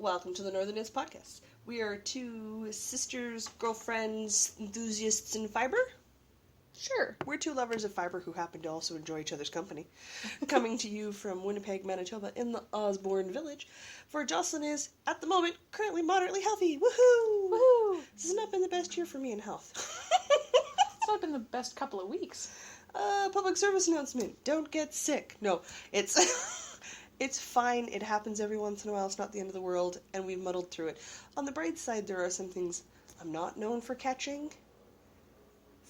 Welcome to the Northern Nest Podcast. We are two sisters, girlfriends, enthusiasts in fibre. Sure. We're two lovers of fibre who happen to also enjoy each other's company. Coming to you from Winnipeg, Manitoba, in the Osborne Village, for Jocelyn is, at the moment, currently moderately healthy. Woohoo! Woohoo! This has not been the best year for me in health. It's not been the best couple of weeks. Public service announcement. Don't get sick. No, it's... It's fine. It happens every once in a while. It's not the end of the world, and we've muddled through it. On the bright side, there are some things I'm not known for catching.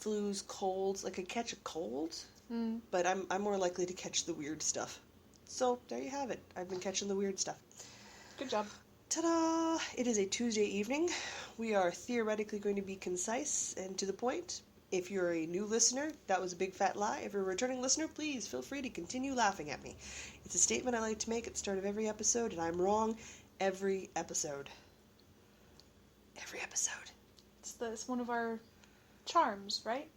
Flus, colds. I could catch a cold, but I'm more likely to catch the weird stuff. So, there you have it. I've been catching the weird stuff. Good job. Ta-da! It is a Tuesday evening. We are theoretically going to be concise and to the point. If you're a new listener, that was a big fat lie. If you're a returning listener, please feel free to continue laughing at me. It's a statement I like to make at the start of every episode, and I'm wrong every episode. Every episode. It's one of our charms, right?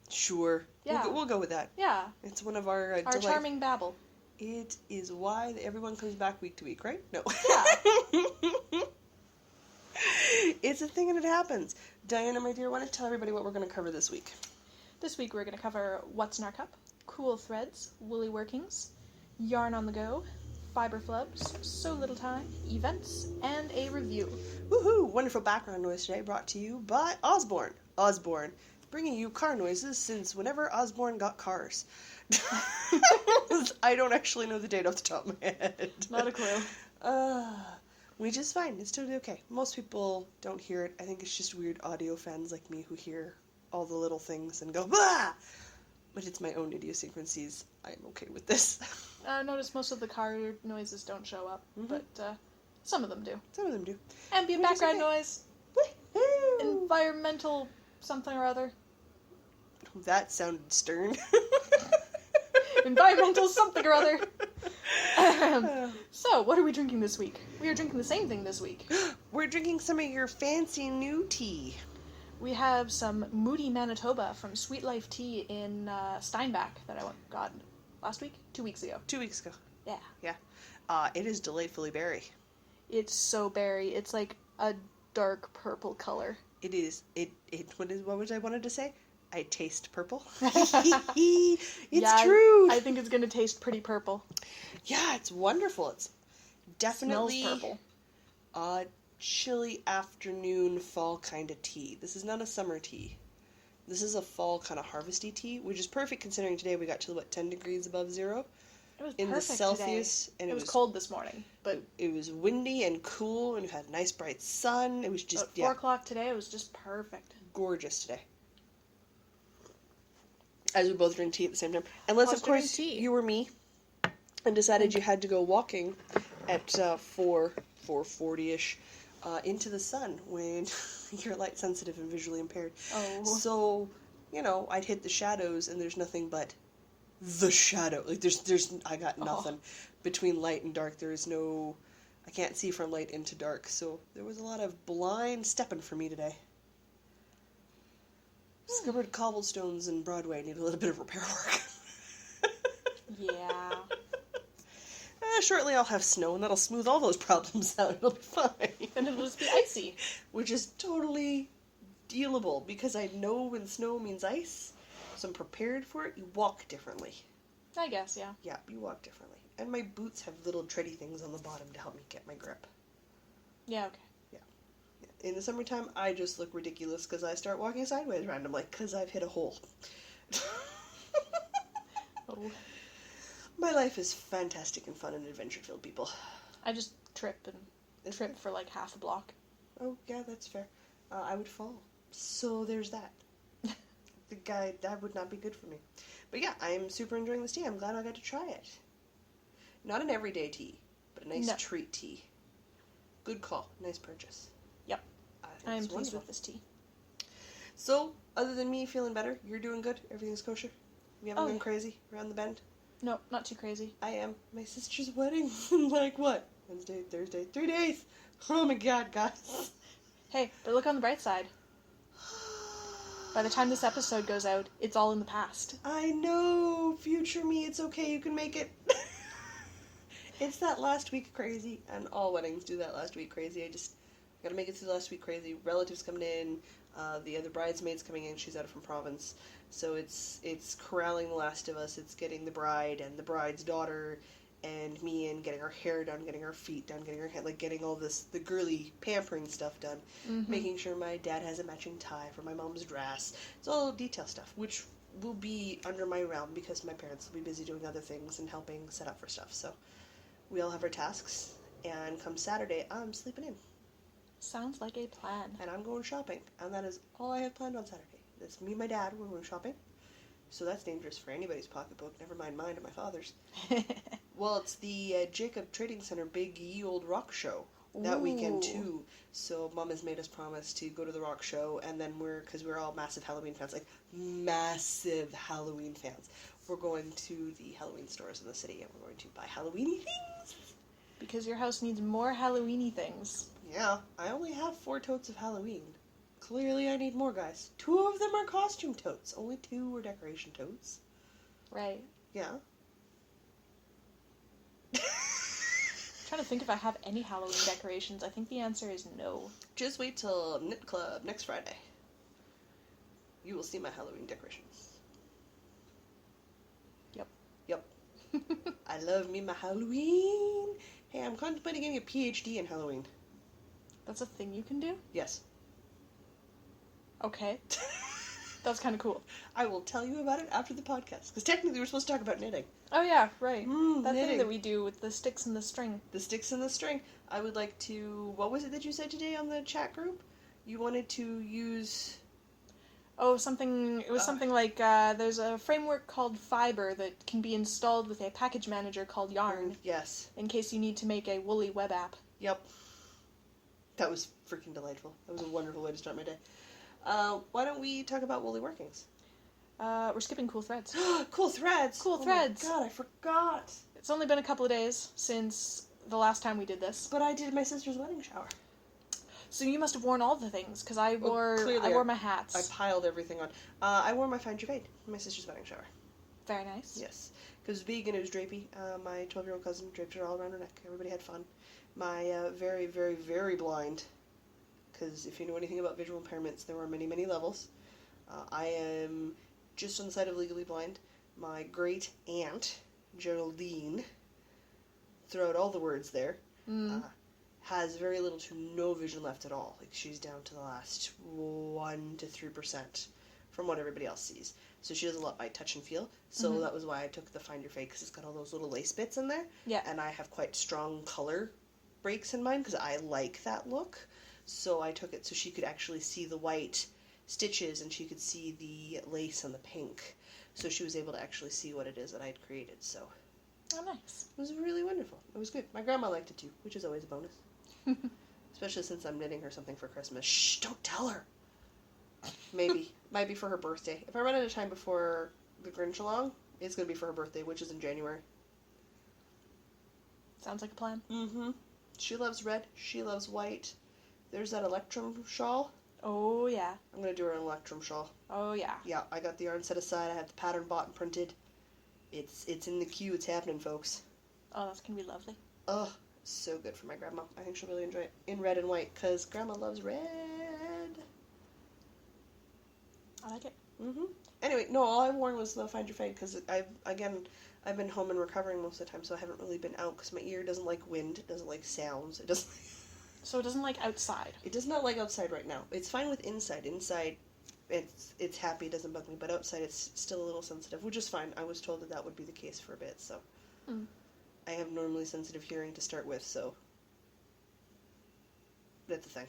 Sure. Yeah. We'll go with that. Yeah. It's one of our... Our charming babble. It is why everyone comes back week to week, right? No. Yeah. It's a thing and it happens. Diana, my dear, why don't you tell everybody what we're going to cover this week? This week we're going to cover What's in Our Cup, Cool Threads, Woolly Workings, Yarn on the Go, Fibre Flubs, So Little Time, Events, and a review. Woohoo! Wonderful background noise today brought to you by Osborne. Osborne, bringing you car noises since whenever Osborne got cars. I don't actually know the date off the top of my head. Not a clue. Which is fine. It's totally okay. Most people don't hear it. I think it's just weird audio fans like me who hear all the little things and go, bah! But it's my own idiosyncrasies. I'm okay with this. I noticed most of the car noises don't show up, but some of them do. Some of them do. Ambient background noise. Woo-hoo! Environmental something or other. That sounded stern. Environmental something or other. So, what are we drinking this week? We are drinking the same thing this week. We're drinking some of your fancy new tea. We have some Moody Manitoba from Sweet Life Tea in Steinbach that I got last week? 2 weeks ago. 2 weeks ago. Yeah. Yeah. It is delightfully berry. It's so berry. It's like a dark purple color. It is. What was I wanted to say? I taste purple. It's true. I think it's going to taste pretty purple. Yeah, it's wonderful. It's definitely Smells purple. A chilly afternoon fall kind of tea. This is not a summer tea. This is a fall kind of harvesty tea, which is perfect considering today we got to 10 degrees above zero. It was in the Celsius, today. and it was cold this morning, but it was windy and cool, and we had nice bright sun. It was just at 4 o'clock today. It was just perfect. Gorgeous today. As we both drink tea at the same time. Unless, of course, you were me and decided you had to go walking at 4:40ish into the sun when you're light sensitive and visually impaired. Oh. So, I'd hit the shadows and there's nothing but the shadow. Like, I got nothing. Between light and dark, there is no... I can't see from light into dark. So there was a lot of blind stepping for me today. Discovered cobblestones in Broadway need a little bit of repair work. Yeah. Shortly I'll have snow and that'll smooth all those problems out. It'll be fine. And it'll just be icy. Which is totally dealable because I know when snow means ice, so I'm prepared for it. You walk differently. I guess, yeah. Yeah, you walk differently. And my boots have little tready things on the bottom to help me get my grip. Yeah, okay. In the summertime, I just look ridiculous because I start walking sideways randomly because I've hit a hole. Oh. My life is fantastic and fun and adventure-filled, people. I just trip for like half a block. Oh, yeah, that's fair. I would fall. So there's that. That would not be good for me. But yeah, I am super enjoying this tea. I'm glad I got to try it. Not an everyday tea, but a nice treat tea. Good call. Nice purchase. Yep. I am pleased with this tea. So, other than me feeling better, you're doing good? Everything's kosher? You haven't gone crazy around the bend? No, not too crazy. I am. My sister's wedding in what? Wednesday, Thursday, 3 days. Oh my god, guys. Hey, but look on the bright side. By the time this episode goes out, it's all in the past. I know. Future me, it's okay. You can make it. It's that last week crazy, and all weddings do that last week crazy. I gotta make it through the last week crazy. Relatives coming in, the other bridesmaids coming in. She's out from Provence, so it's corralling the last of us. It's getting the bride and the bride's daughter and me in, getting our hair done, getting our feet done, getting our head, like getting all this, the girly pampering stuff done. Mm-hmm. Making sure my dad has a matching tie for my mom's dress. It's all detail stuff, which will be under my realm because my parents will be busy doing other things and helping set up for stuff. So we all have our tasks, and come Saturday, I'm sleeping in. Sounds like a plan. And I'm going shopping, and that is all I have planned on Saturday. It's me and my dad, we're going shopping. So that's dangerous for anybody's pocketbook, never mind mine or my father's. Well, it's the Jacob Trading Center Big Ye Old Rock Show that weekend too. So Mom has made us promise to go to the rock show, and then because we're all massive Halloween fans, like massive Halloween fans, we're going to the Halloween stores in the city, and we're going to buy Halloweeny things. Because your house needs more Halloweeny things. Yeah, I only have 4 totes of Halloween. Clearly I need more, guys. 2 of them are costume totes. Only 2 were decoration totes. Right. Yeah. Trying to think if I have any Halloween decorations. I think the answer is no. Just wait till Knit Club next Friday. You will see my Halloween decorations. Yep. I love me my Halloween. Hey, I'm contemplating getting a PhD in Halloween. That's a thing you can do? Yes. Okay. That's kind of cool. I will tell you about it after the podcast. Because technically we're supposed to talk about knitting. Oh yeah, right. That knitting. thing that we do with the sticks and the string. The sticks and the string. I would like to... What was it that you said today on the chat group? You wanted to use... Oh, something... It was something like, there's a framework called Fibre that can be installed with a package manager called Yarn. Yes. In case you need to make a woolly web app. Yep. That was freaking delightful. That was a wonderful way to start my day. Why don't we talk about woolly workings? We're skipping cool threads. Cool threads! Cool threads! Oh my god, I forgot! It's only been a couple of days since the last time we did this. But I did my sister's wedding shower. So you must have worn all the things, because I wore my hats. I piled everything on. I wore my fibre for my sister's wedding shower. Very nice. Yes. Because it was big and it was drapey. My 12-year-old cousin draped her all around her neck. Everybody had fun. My very, very, very blind, because if you know anything about visual impairments, there are many, many levels. I am just on the side of legally blind. My great aunt, Geraldine, throw out all the words there, has very little to no vision left at all. Like, she's down to the last 1 to 3% from what everybody else sees. So she does a lot by touch and feel. So that was why I took the Find Your Fade, because it's got all those little lace bits in there. Yeah. And I have quite strong color breaks in mine, because I like that look. So I took it so she could actually see the white stitches and she could see the lace and the pink. So she was able to actually see what it is that I had created. So Oh, nice. it was really wonderful. It was good. My grandma liked it too, which is always a bonus. Especially since I'm knitting her something for Christmas. Shh, don't tell her. Maybe. Might be for her birthday. If I run out of time before the Grinch along, it's going to be for her birthday, which is in January. Sounds like a plan. Mm-hmm. She loves red. She loves white. There's that Electrum shawl. Oh, yeah. I'm going to do her an Electrum shawl. Oh, yeah. Yeah, I got the yarn set aside. I have the pattern bought and printed. It's in the queue. It's happening, folks. Oh, that's going to be lovely. Ugh, so good for my grandma. I think she'll really enjoy it in red and white, because grandma loves red. I like it. Mm-hmm. Anyway, no, all I've worn was the Find Your Fade, because I've been home and recovering most of the time, so I haven't really been out, because my ear doesn't like wind, it doesn't like sounds, it doesn't... So it doesn't like outside? It does not like outside right now. It's fine with inside. Inside, it's happy, it doesn't bug me, but outside it's still a little sensitive, which is fine. I was told that would be the case for a bit, so... I have normally sensitive hearing to start with, so... That's the thing.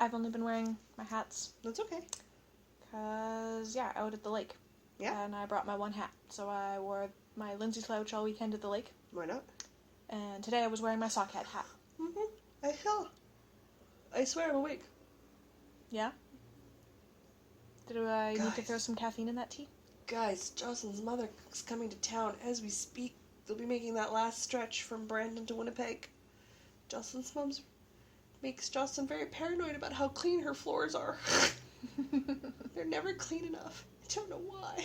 I've only been wearing my hats. That's okay. Because, yeah, out at the lake. Yeah. And I brought my one hat. So I wore my Lindsay slouch all weekend at the lake. Why not? And today I was wearing my sock hat. I swear I'm awake. Yeah? Do I need to Guys. throw some caffeine in that tea? Guys, Jocelyn's mother is coming to town as we speak. They'll be making that last stretch from Brandon to Winnipeg. Jocelyn's mom's makes Jocelyn very paranoid about how clean her floors are. They're never clean enough. I don't know why.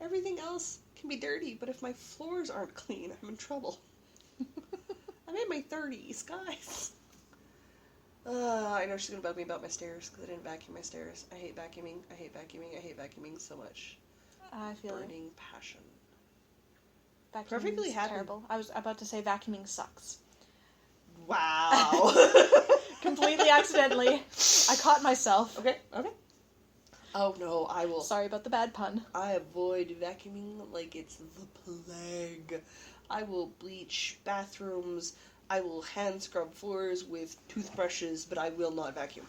Everything else can can be dirty, but if my floors aren't clean, I'm in trouble. I'm in my 30s, guys. I know she's gonna bug me about my stairs because I didn't vacuum my stairs. I hate vacuuming. I hate vacuuming. I hate vacuuming so much. I feel burning passion. vacuuming Perfectly is happy. terrible. I was about to say vacuuming sucks. Wow. Completely accidentally. I caught myself. Okay. Oh no, I will. Sorry about the bad pun. I avoid vacuuming like it's the plague. I will bleach bathrooms. I will hand scrub floors with toothbrushes, but I will not vacuum.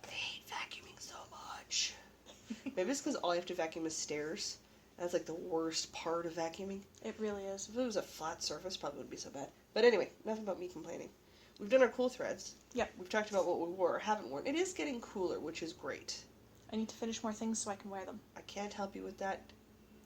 I hate vacuuming so much. Maybe it's because all I have to vacuum is stairs. That's like the worst part of vacuuming. It really is. If it was a flat surface, probably wouldn't be so bad. But anyway, enough about me complaining. We've done our cool threads. Yep. We've talked about what we wore or haven't worn. It is getting cooler, which is great. I need to finish more things so I can wear them. I can't help you with that.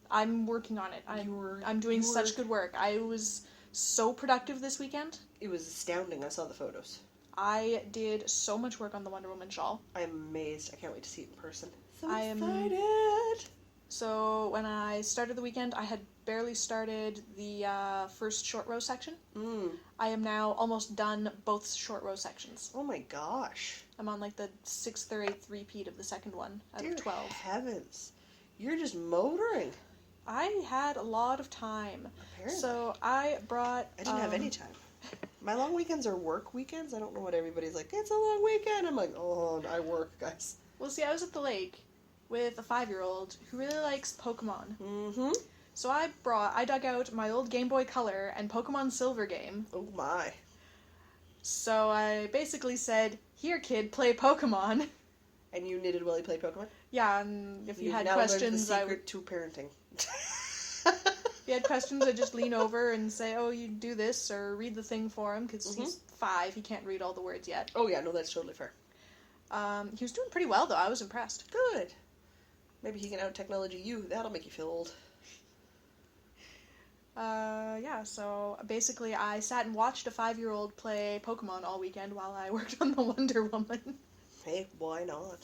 I'm working on it. I'm doing such good work. I was so productive this weekend. It was astounding. I saw the photos. I did so much work on the Wonder Woman shawl. I'm amazed. I can't wait to see it in person. So I am excited. So when I started the weekend, I had barely started the first short row section. I am now almost done both short row sections. Oh my gosh. I'm on like the 6th or 8th repeat of the second one out Dear of 12. heavens. You're just motoring. I had a lot of time. Apparently. So I brought... I didn't have any time. My long weekends are work weekends. I don't know what everybody's like, it's a long weekend. I'm like, oh, I work, guys. Well, see, I was at the lake with a 5-year-old who really likes Pokemon. Mm-hmm. So I dug out my old Game Boy Color and Pokemon Silver game. Oh my. So I basically said, here kid, play Pokemon. And you knitted while you played Pokemon? Yeah, and if you You've had now questions, learned the secret to parenting. if you had questions, I'd just lean over and say, oh, you do this, or read the thing for him, because he's 5, he can't read all the words yet. Oh yeah, no, that's totally fair. He was doing pretty well, though. I was impressed. Good. Maybe he can out-technology you. That'll make you feel old. Yeah, so basically I sat and watched a 5-year-old play Pokemon all weekend while I worked on the Wonder Woman. Hey, why not?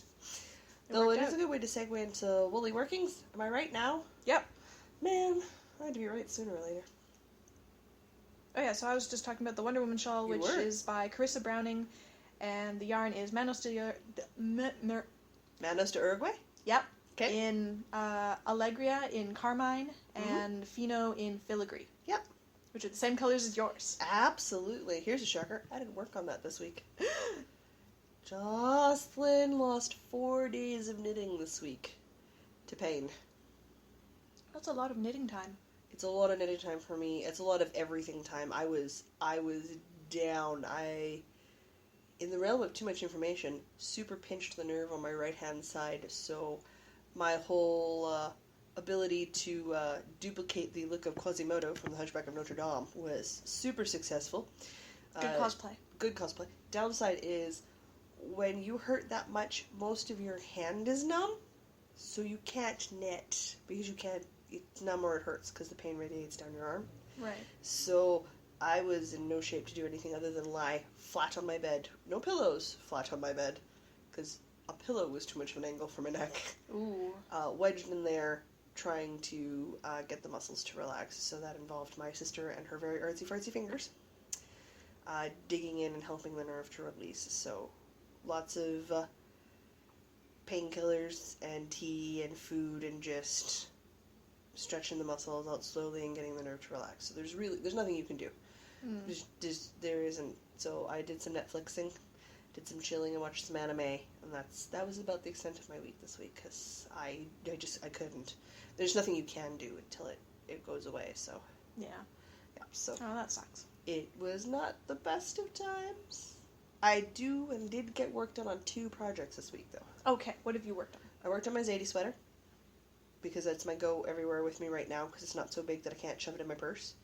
It Though worked it is out. a good way to segue into Woolly Workings. Am I right now? Yep. Man, I had to be right sooner or later. Oh yeah, so I was just talking about the Wonder Woman shawl, You which were. is by Carissa Browning, and the yarn is Manos de Uruguay? Yep. Okay. In Allegria in Carmine and Fino in Filigree. Yep. Which are the same colors as yours. Absolutely. Here's a shocker. I didn't work on that this week. Jocelyn lost 4 days of knitting this week to pain. That's a lot of knitting time. It's a lot of knitting time for me. It's a lot of everything time. I was down. In the realm of too much information, super pinched the nerve on my right-hand side, so my whole ability to duplicate the look of Quasimodo from The Hunchback of Notre Dame was super successful. Good cosplay. Good cosplay. Downside is, when you hurt that much, most of your hand is numb, so you can't knit, because you can't, it's numb or it hurts, because the pain radiates down your arm. Right. So I was in no shape to do anything other than lie flat on my bed. No pillows, flat on my bed, because a pillow was too much of an angle for my neck. Ooh. Wedged in there, trying to get the muscles to relax. So that involved my sister and her very artsy-fartsy fingers digging in and helping the nerve to release. So lots of painkillers and tea and food and just stretching the muscles out slowly and getting the nerve to relax. So there's nothing you can do. There isn't. So I did some Netflixing, did some chilling and watched some anime, and that was about the extent of my week this week, because I couldn't. There's nothing you can do until it goes away. So Yeah. So Oh, that sucks. it was not the best of times. I did get work done on 2 projects this week though. Okay, what have you worked on? I worked on my Zadie sweater, because that's my go everywhere with me right now, because it's not so big that I can't shove it in my purse.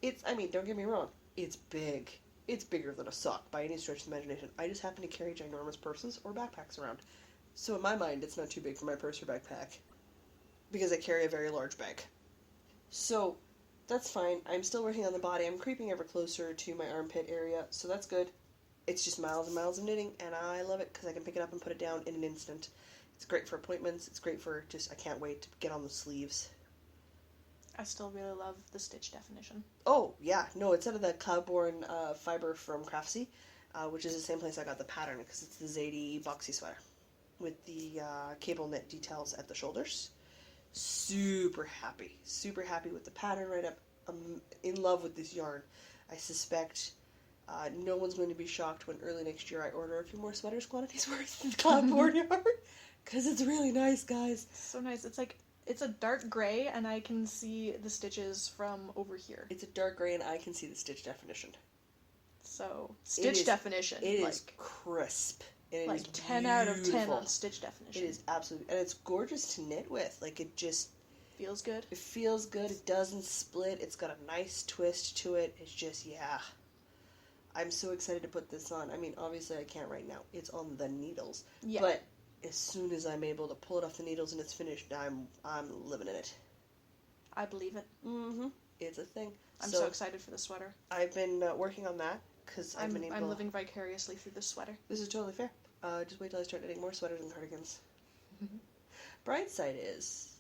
Don't get me wrong, it's big. It's bigger than a sock by any stretch of the imagination. I just happen to carry ginormous purses or backpacks around. So in my mind, it's not too big for my purse or backpack, because I carry a very large bag. So that's fine. I'm still working on the body. I'm creeping ever closer to my armpit area, so that's good. It's just miles and miles of knitting, and I love it because I can pick it up and put it down in an instant. It's great for appointments. It's great for I can't wait to get on the sleeves. I still really love the stitch definition. Oh, yeah. No, it's out of the Cloudborne fiber from Craftsy, which is the same place I got the pattern, because it's the Zadie boxy sweater with the cable knit details at the shoulders. Super happy. Super happy with the pattern right up. I'm in love with this yarn. I suspect no one's going to be shocked when early next year I order a few more sweaters quantities worth of Cloudborne yarn, because it's really nice, guys. So nice. It's a dark gray, and I can see the stitches from over here. It's a dark gray, and I can see the stitch definition. So, stitch definition. It is crisp. It like is 10 beautiful. out of 10 on stitch definition. It is absolutely, and it's gorgeous to knit with. Like, it just feels good. It feels good. It doesn't split. It's got a nice twist to it. It's just, yeah. I'm so excited to put this on. I mean, obviously I can't right now. It's on the needles. Yeah. But as soon as I'm able to pull it off the needles and it's finished, I'm living in it. I believe it. Mm-hmm. It's a thing. I'm so excited for the sweater. I've been working on that because I've been able. I'm living vicariously through this sweater. This is totally fair. Just wait till I start knitting more sweaters and cardigans. Bright side is,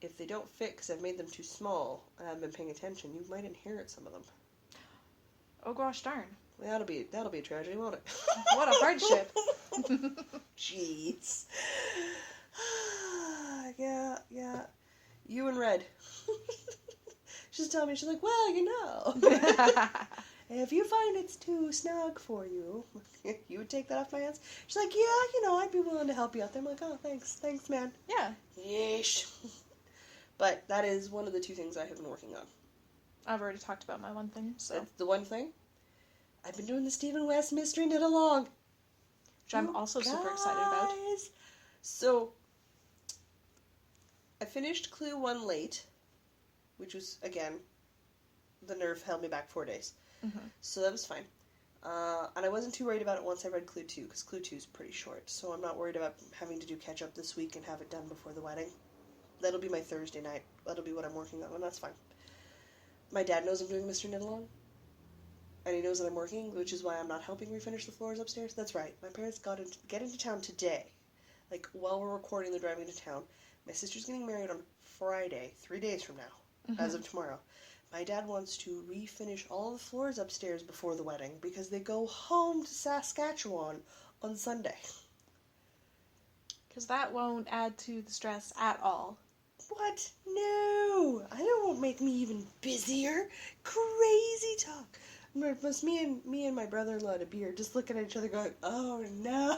if they don't fit because I've made them too small and I haven't been paying attention, you might inherit some of them. Oh gosh darn. That'll be a tragedy, won't it? What a hardship. Jeez. Yeah. You and Red. She's telling me, she's like, well, you know. If you find it's too snug for you, you would take that off my hands? She's like, yeah, I'd be willing to help you out there. I'm like, oh, thanks, man. Yeah. Yeesh. But that is one of the two things I have been working on. I've already talked about my one thing, so. That's the one thing. I've been doing the Stephen West Mystery Knit Along. Which I'm also super excited about. So, I finished Clue 1 late, which was, again, the nerve held me back 4 days. Mm-hmm. So that was fine. And I wasn't too worried about it once I read Clue 2, because Clue 2 is pretty short. So I'm not worried about having to do catch-up this week and have it done before the wedding. That'll be my Thursday night. That'll be what I'm working on, and that's fine. My dad knows I'm doing Mystery Knit Along. And he knows that I'm working, which is why I'm not helping refinish the floors upstairs. That's right. My parents get into town today. Like, while we're recording, they're driving into town. My sister's getting married on Friday, 3 days from now, as of tomorrow. My dad wants to refinish all the floors upstairs before the wedding because they go home to Saskatchewan on Sunday. Because that won't add to the stress at all. What? No! I don't won't make me even busier. Crazy talk. It me and my brother-in-law at a beer just looking at each other going, oh no.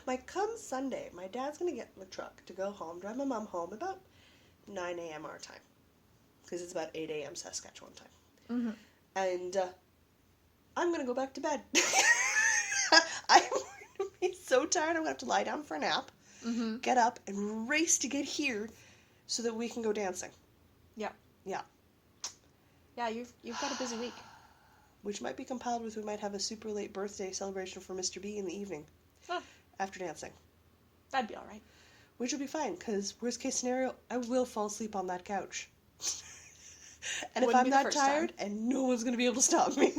Like, come Sunday, my dad's going to get in the truck to go home, drive my mom home about 9 a.m. our time. Because it's about 8 a.m. Saskatchewan time. Mm-hmm. And I'm going to go back to bed. I'm going to be so tired I'm going to have to lie down for a nap, get up, and race to get here so that we can go dancing. Yeah. Yeah. Yeah, you've got a busy week. Which might be compiled with we might have a super late birthday celebration for Mr. B in the evening. Oh. After dancing. That'd be alright. Which will be fine, because worst case scenario, I will fall asleep on that couch. And if I'm that tired, and no one's going to be able to stop me.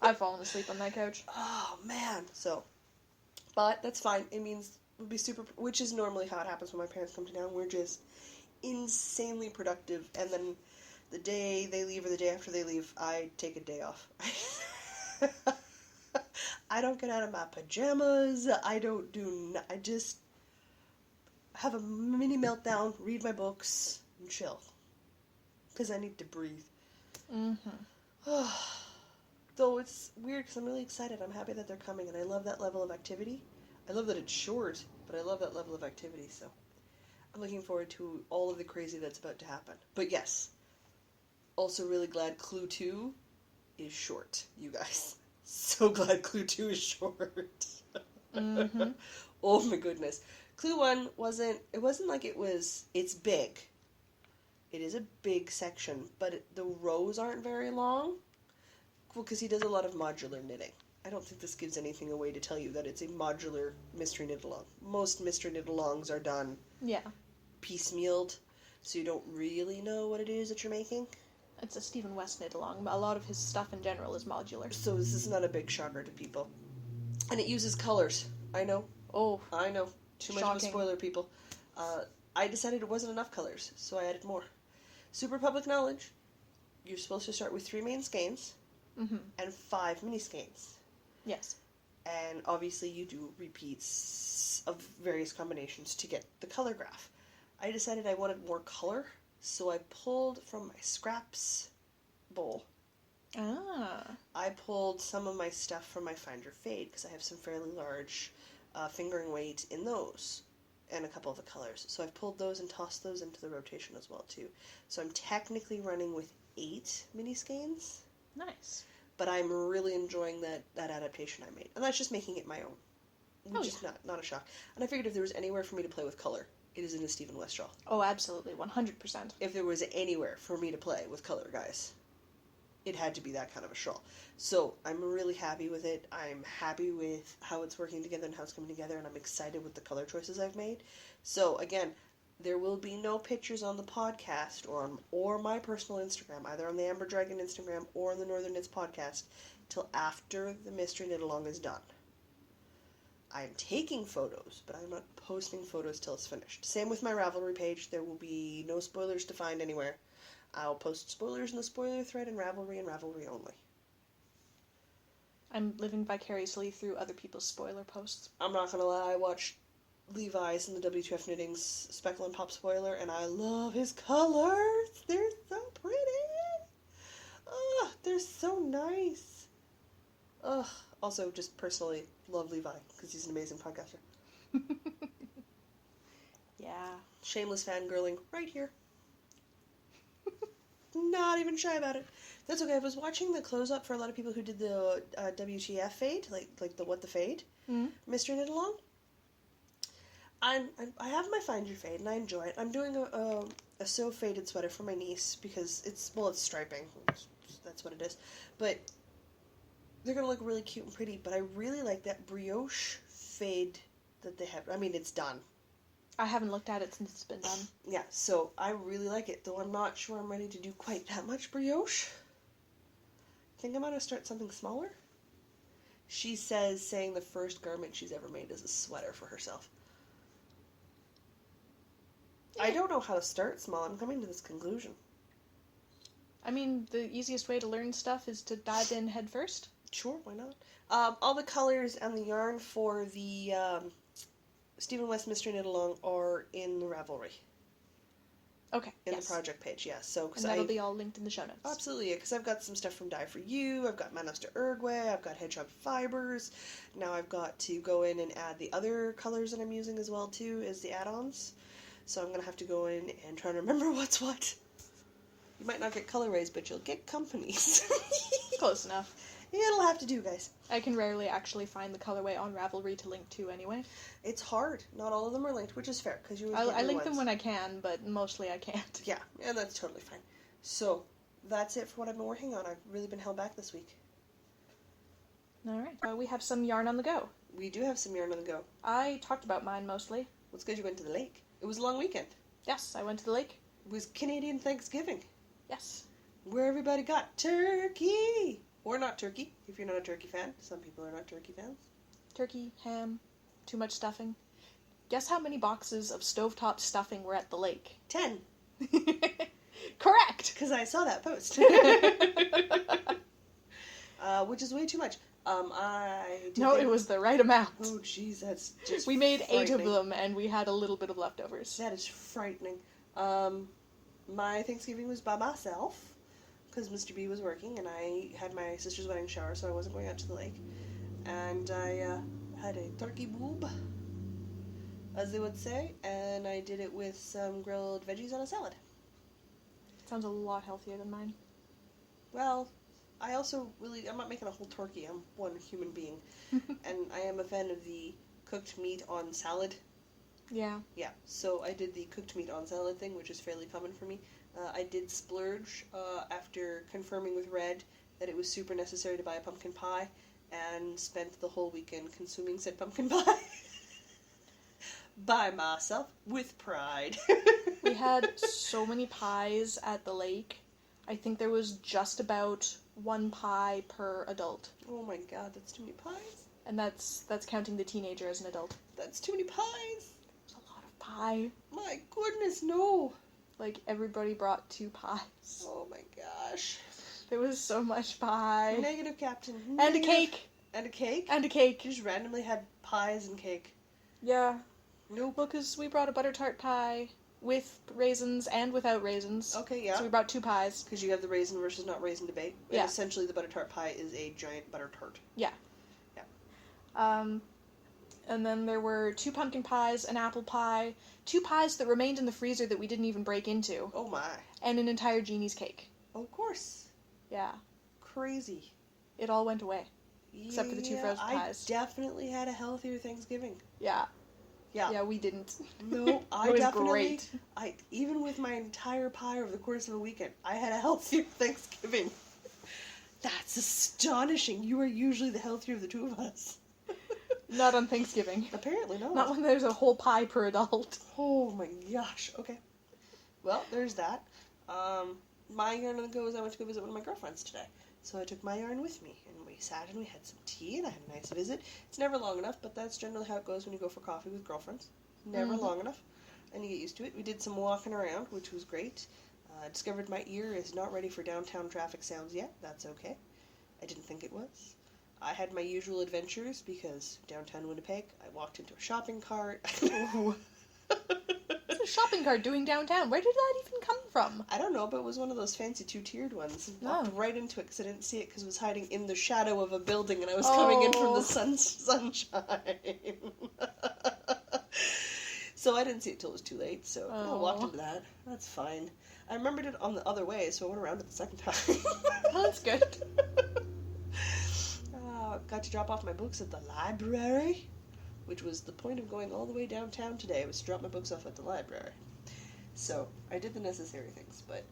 I've fallen asleep on that couch. Oh, man. So, but that's fine. It means we'll be super, which is normally how it happens when my parents come to town. We're just insanely productive, and then the day they leave or the day after they leave, I take a day off. I don't get out of my pajamas. I just have a mini meltdown, read my books, and chill. Because I need to breathe. Mm-hmm. Though it's weird because I'm really excited. I'm happy that they're coming, and I love that level of activity. I love that it's short, but I love that level of activity, so I'm looking forward to all of the crazy that's about to happen. But yes, also really glad Clue 2 is short, you guys. So glad Clue 2 is short. Mm-hmm. Oh my goodness. Clue 1 wasn't like it's big. It is a big section, but the rows aren't very long. Well, because he does a lot of modular knitting. I don't think this gives anything away to tell you that it's a modular mystery knit along. Most mystery knit alongs are done piecemealed, so you don't really know what it is that you're making. It's a Stephen West knit along. A lot of his stuff in general is modular. So this is not a big shocker to people. And it uses colors. I know. Oh. I know. Too much of a spoiler, people. I decided it wasn't enough colors, so I added more. Super public knowledge. You're supposed to start with 3 main skeins Mm-hmm. and 5 mini skeins. Yes. And obviously you do repeats of various combinations to get the color graph. I decided I wanted more color, so I pulled from my scraps bowl. Ah. I pulled some of my stuff from my Find Your Fade because I have some fairly large fingering weight in those and a couple of the colors. So I've pulled those and tossed those into the rotation as well too. So I'm technically running with 8 mini skeins. Nice. But I'm really enjoying that adaptation I made. And that's just making it my own. Which is not a shock. And I figured if there was anywhere for me to play with color, it is in the Stephen West shawl. Oh, absolutely. 100%. If there was anywhere for me to play with color, guys, it had to be that kind of a shawl. So I'm really happy with it. I'm happy with how it's working together and how it's coming together, and I'm excited with the color choices I've made. So again, there will be no pictures on the podcast or my personal Instagram, either on the Amber Dragon Instagram or on the Northern Knits podcast, till after the Mystery Knit Along is done. I'm taking photos, but I'm not posting photos till it's finished. Same with my Ravelry page. There will be no spoilers to find anywhere. I'll post spoilers in the spoiler thread in Ravelry and Ravelry only. I'm living vicariously through other people's spoiler posts. I'm not gonna lie, I watched Levi's in the WTF Knitting's Speckle and Pop spoiler, and I love his colors! They're so pretty! Ugh, they're so nice! Ugh, also, just personally, love Levi, because he's an amazing podcaster. Yeah. Shameless fangirling right here. Not even shy about it. That's okay. I was watching the close-up for a lot of people who did the WTF fade, like the What the Fade Mystery Knit Along. I have my Find Your Fade, and I enjoy it. I'm doing a sew faded sweater for my niece, because it's striping. That's what it is. But they're going to look really cute and pretty, but I really like that brioche fade that they have. I mean, it's done. I haven't looked at it since it's been done. Yeah, so I really like it, though I'm not sure I'm ready to do quite that much brioche. I think I'm going to start something smaller. She saying the first garment she's ever made is a sweater for herself. Yeah. I don't know how to start small. I'm coming to this conclusion. I mean, the easiest way to learn stuff is to dive in head first. Sure, why not? All the colors and the yarn for the Stephen West Mystery Knit Along are in the Ravelry. Okay, In yes. the project page, yeah. So, And that'll be all linked in the show notes. Absolutely, yeah, because I've got some stuff from Dye For You, I've got Manos de Uruguay, I've got Hedgehog Fibers. Now I've got to go in and add the other colors that I'm using as well, too, as the add-ons. So I'm going to have to go in and try to remember what's what. You might not get colorways, but you'll get companies. Close enough. It'll have to do, guys. I can rarely actually find the colorway on Ravelry to link to anyway. It's hard. Not all of them are linked, which is fair, because you I link them when I can, but mostly I can't. Yeah, and that's totally fine. So, that's it for what I've been working on. I've really been held back this week. Alright. We have some yarn on the go. We do have some yarn on the go. I talked about mine mostly. What's good you went to the lake? It was a long weekend. Yes, I went to the lake. It was Canadian Thanksgiving, Yes. where everybody got turkey! Or not turkey, if you're not a turkey fan. Some people are not turkey fans. Turkey, ham, too much stuffing. Guess how many boxes of stovetop stuffing were at the lake? 10. Correct! Because I saw that post. Which is way too much. It was the right amount. Oh, jeez, that's just We made 8 of frightening. them, and we had a little bit of leftovers. That is frightening. My Thanksgiving was by myself, because Mr. B was working, and I had my sister's wedding shower, so I wasn't going out to the lake. And I had a turkey boob, as they would say, and I did it with some grilled veggies on a salad. Sounds a lot healthier than mine. Well, I also I'm not making a whole turkey, I'm one human being. And I am a fan of the cooked meat on salad. Yeah. Yeah, so I did the cooked meat on salad thing, which is fairly common for me. I did splurge after confirming with Red that it was super necessary to buy a pumpkin pie, and spent the whole weekend consuming said pumpkin pie. By myself, with pride. We had so many pies at the lake. I think there was just about 1 pie per adult. Oh my god, that's too many pies. And that's counting the teenager as an adult. That's too many pies. There's a lot of pie. My goodness, no. Like, everybody brought 2 pies. Oh my gosh. There was so much pie. Negative, Captain. And a cake. And a cake? And a cake. You just randomly had pies and cake. Yeah. Nope. Well, because we brought a butter tart pie with raisins and without raisins. Okay, yeah. So we brought 2 pies. Because you have the raisin versus not raisin debate. And Yeah. essentially the butter tart pie is a giant butter tart. Yeah. Yeah. And then there were 2 pumpkin pies, an apple pie, 2 pies that remained in the freezer that we didn't even break into, Oh my. and an entire genie's cake. Of course. Yeah. Crazy. It all went away. Except for the 2 frozen pies. I definitely had a healthier Thanksgiving. Yeah. Yeah. Yeah, we didn't. No, I It was definitely. great. Even with my entire pie over the course of a weekend, I had a healthier Thanksgiving. That's astonishing. You are usually the healthier of the 2 of us. Not on Thanksgiving. Apparently not. Not when there's a whole pie per adult. Oh my gosh. Okay. Well, there's that. My yarn on the go is I went to go visit one of my girlfriends today. So I took my yarn with me, and we sat and we had some tea, and I had a nice visit. It's never long enough, but that's generally how it goes when you go for coffee with girlfriends. Never long enough, and you get used to it. We did some walking around, which was great. Discovered my ear is not ready for downtown traffic sounds yet. That's okay. I didn't think it was. I had my usual adventures because downtown Winnipeg, I walked into a shopping cart. What's a shopping cart doing downtown? Where did that even come from? I don't know, but it was one of those fancy 2-tiered ones. Walked right into it because I didn't see it because it was hiding in the shadow of a building and I was coming in from the sunshine. So I didn't see it till it was too late, so I walked into that. That's fine. I remembered it on the other way, so I went around it the second time. Oh, that's good. Got to drop off my books at the library, which was the point of going all the way downtown today, was to drop my books off at the library. So, I did the necessary things, but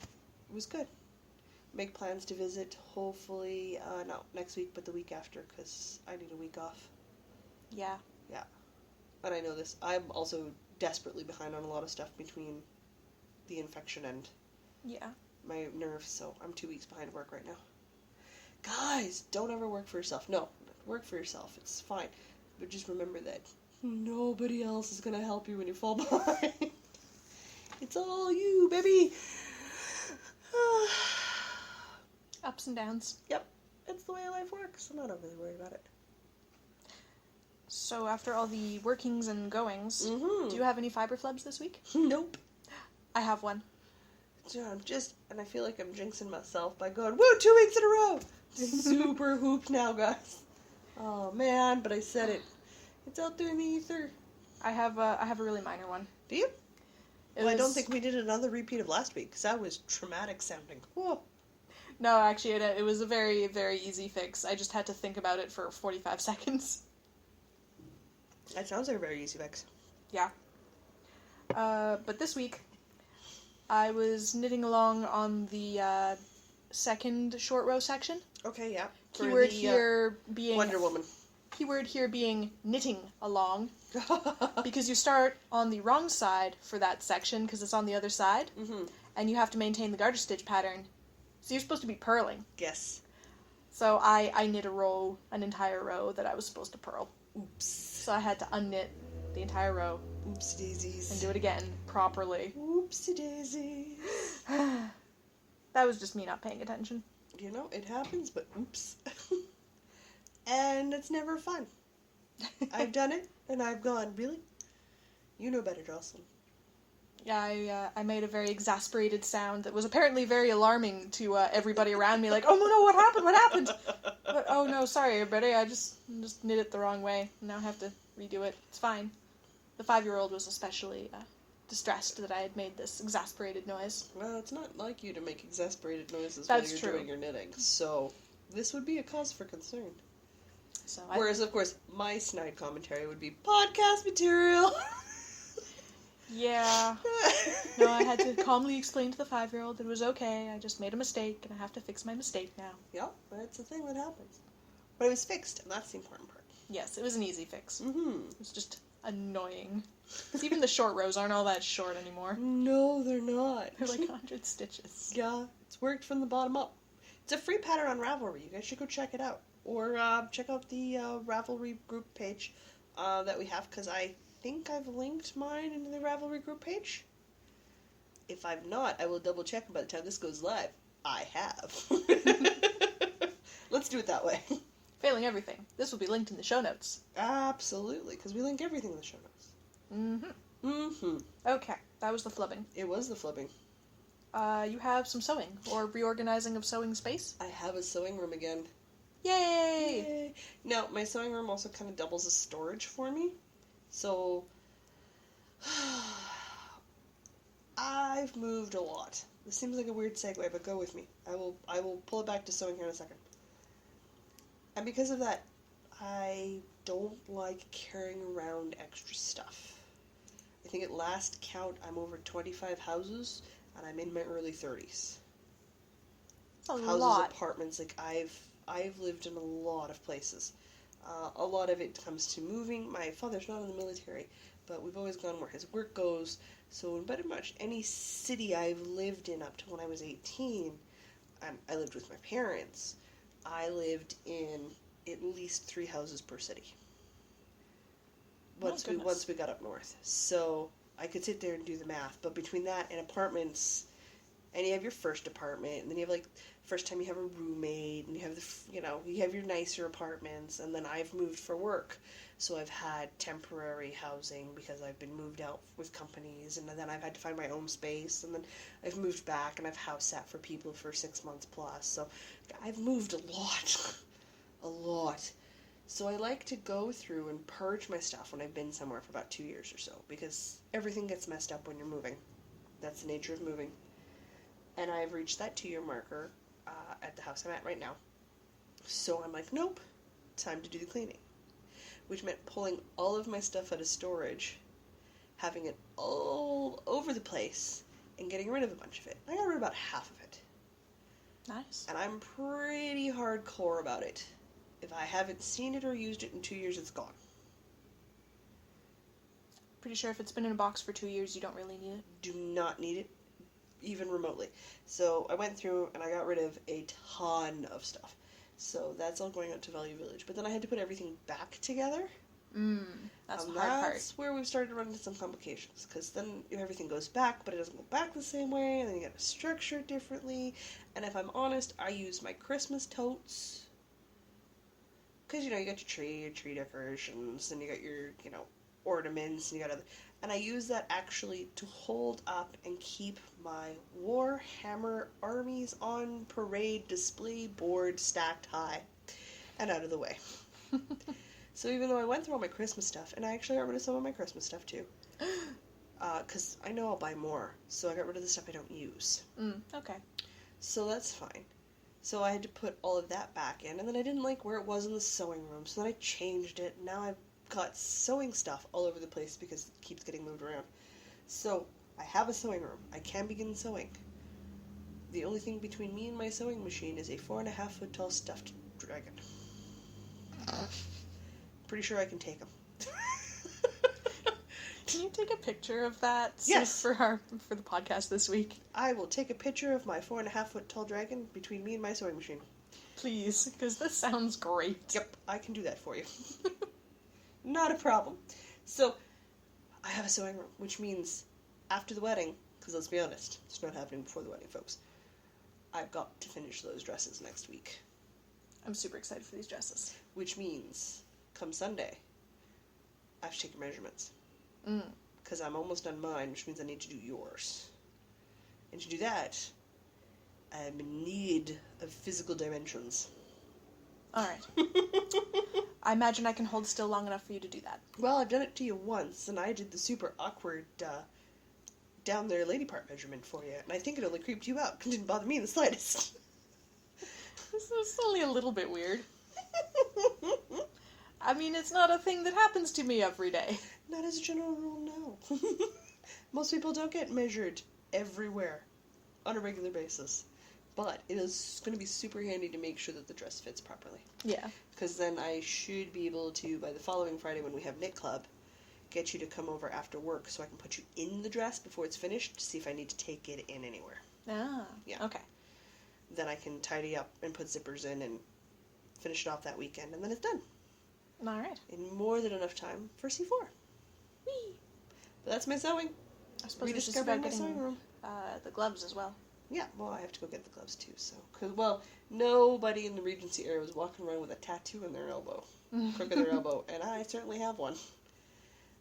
it was good. Make plans to visit, hopefully, not next week, but the week after, because I need a week off. Yeah. Yeah. And I know this. I'm also desperately behind on a lot of stuff between the infection and my nerves, so I'm 2 weeks behind work right now. Guys, don't ever work for yourself. No, work for yourself. It's fine. But just remember that nobody else is going to help you when you fall behind. It's all you, baby. Ups and downs. Yep. It's the way life works. I'm not overly worried about it. So after all the workings and goings, Mm-hmm. do you have any fiber flubs this week? Nope. I have one. So and I feel like I'm jinxing myself by going, woo, 2 weeks in a row. Super hooped now, guys. Oh, man, but I said it. It's out there in the ether. I have a really minor one. Do you? I don't think we did another repeat of last week, because that was traumatic sounding. Whoa. No, actually, it was a very, very easy fix. I just had to think about it for 45 seconds. That sounds like a very easy fix. Yeah. But this week, I was knitting along on the second short row section. Okay, yeah. Keyword here being Wonder Woman. Keyword here being knitting along, because you start on the wrong side for that section because it's on the other side, and you have to maintain the garter stitch pattern. So you're supposed to be purling. Yes. So I knit an entire row that I was supposed to purl. Oops. So I had to unknit the entire row. Oopsie daisies. And do it again properly. Oopsie daisies. That was just me not paying attention. You know, it happens, but oops. And it's never fun. I've done it, and I've gone, really? You know better, Jocelyn. Yeah, I made a very exasperated sound that was apparently very alarming to everybody around me. Like, oh no, what happened? What happened? But, oh no, sorry everybody, I just knit it the wrong way. Now I have to redo it. It's fine. The 5-year-old was especially distressed that I had made this exasperated noise. Well, it's not like you to make exasperated noises That's while you're true. doing your knitting, so this would be a cause for concern. So Whereas, of course, my snide commentary would be podcast material. Yeah. No, I had to calmly explain to the 5-year-old that it was okay, I just made a mistake, and I have to fix my mistake now. Yep, that's a thing that happens. But it was fixed, and that's the important part. Yes, it was an easy fix. Mm-hmm. It was just annoying. Because even the short rows aren't all that short anymore. No, they're not. They're like 100 stitches. Yeah, it's worked from the bottom up. It's a free pattern on Ravelry. You guys should go check it out. Or check out the Ravelry group page that we have, because I think I've linked mine into the Ravelry group page. If I've not, I will double check, and by the time this goes live, I have. Let's do it that way. Failing everything. This will be linked in the show notes. Absolutely, because we link everything in the show notes. Mm-hmm. Mm-hmm. Okay, that was the flubbing. It was the flipping. You have some sewing, or reorganizing of sewing space? I have a sewing room again. Yay! Yay! Now, my sewing room also kind of doubles as storage for me. So, I've moved a lot. This seems like a weird segue, but go with me. I will pull it back to sewing here in a second. And because of that, I don't like carrying around extra stuff. I think at last count, I'm over 25 houses, and I'm in my early 30s. A Houses, lot. apartments, like I've lived in a lot of places. A lot of it comes to moving. My father's not in the military, but we've always gone where his work goes. So in pretty much any city I've lived in up to when I was 18, I lived with my parents. I lived in at least 3 houses per city. Once we got up north. So I could sit there and do the math, but between that and apartments, and you have your first apartment, and then you have, like, first time you have a roommate, and you have you have your nicer apartments, and then I've moved for work, so I've had temporary housing because I've been moved out with companies, and then I've had to find my own space, and then I've moved back, and I've house sat for people for 6 months plus, so I've moved a lot. A lot. So I like to go through and purge my stuff when I've been somewhere for about 2 years or so, because everything gets messed up when you're moving. That's the nature of moving. And I've reached that 2-year marker at the house I'm at right now. So I'm like, nope, time to do the cleaning. Which meant pulling all of my stuff out of storage, having it all over the place, and getting rid of a bunch of it. I got rid of about half of it. Nice. And I'm pretty hardcore about it. If I haven't seen it or used it in 2 years, it's gone. Pretty sure if it's been in a box for 2 years, you don't really need it. Do not need it, even remotely. So I went through and I got rid of a ton of stuff. So that's all going out to Value Village. But then I had to put everything back together. That's the hard part. That's where we've started to run into some complications. Because then everything goes back, but it doesn't go back the same way. And then you got to structure it differently. And if I'm honest, I use my Christmas totes. Because, you got your tree decorations, and you got your, ornaments, and you got other... And I use that actually to hold up and keep my Warhammer armies on parade display board stacked high and out of the way. So even though I went through all my Christmas stuff, and I actually got rid of some of my Christmas stuff too, because I know I'll buy more, so I got rid of the stuff I don't use. Okay. So that's fine. So I had to put all of that back in, and then I didn't like where it was in the sewing room, so then I changed it, and now I've got sewing stuff all over the place because it keeps getting moved around. So I have a sewing room. I can begin sewing. The only thing between me and my sewing machine is a 4.5 foot tall stuffed dragon. Pretty sure I can take him. Can you take a picture of that? Yes. For the podcast this week? I will take a picture of my 4.5 foot tall dragon between me and my sewing machine. Please, because this sounds great. Yep, I can do that for you. Not a problem. So, I have a sewing room, which means after the wedding, because let's be honest, it's not happening before the wedding, folks, I've got to finish those dresses next week. I'm super excited for these dresses. Which means, come Sunday, I have to take your measurements. Because I'm almost done mine, which means I need to do yours. And to do that, I'm in need of physical dimensions. Alright. I imagine I can hold still long enough for you to do that. Well, I've done it to you once, and I did the super awkward down there lady part measurement for you, and I think it only creeped you out. It didn't bother me in the slightest. This is only a little bit weird. I mean, it's not a thing that happens to me every day. Not as a general rule, no. Most people don't get measured everywhere on a regular basis. But it is going to be super handy to make sure that the dress fits properly. Yeah. Because then I should be able to, by the following Friday when we have knit club, get you to come over after work so I can put you in the dress before it's finished to see if I need to take it in anywhere. Ah, yeah. Okay. Then I can tidy up and put zippers in and finish it off that weekend, and then it's done. Alright. In more than enough time for C4. Whee! But that's my sewing. I suppose it's just about Rediscovering my sewing room. the gloves as well. Yeah, well, I have to go get the gloves too, so. Because, well, nobody in the Regency area was walking around with a tattoo in their elbow. Crook of their elbow, and I certainly have one.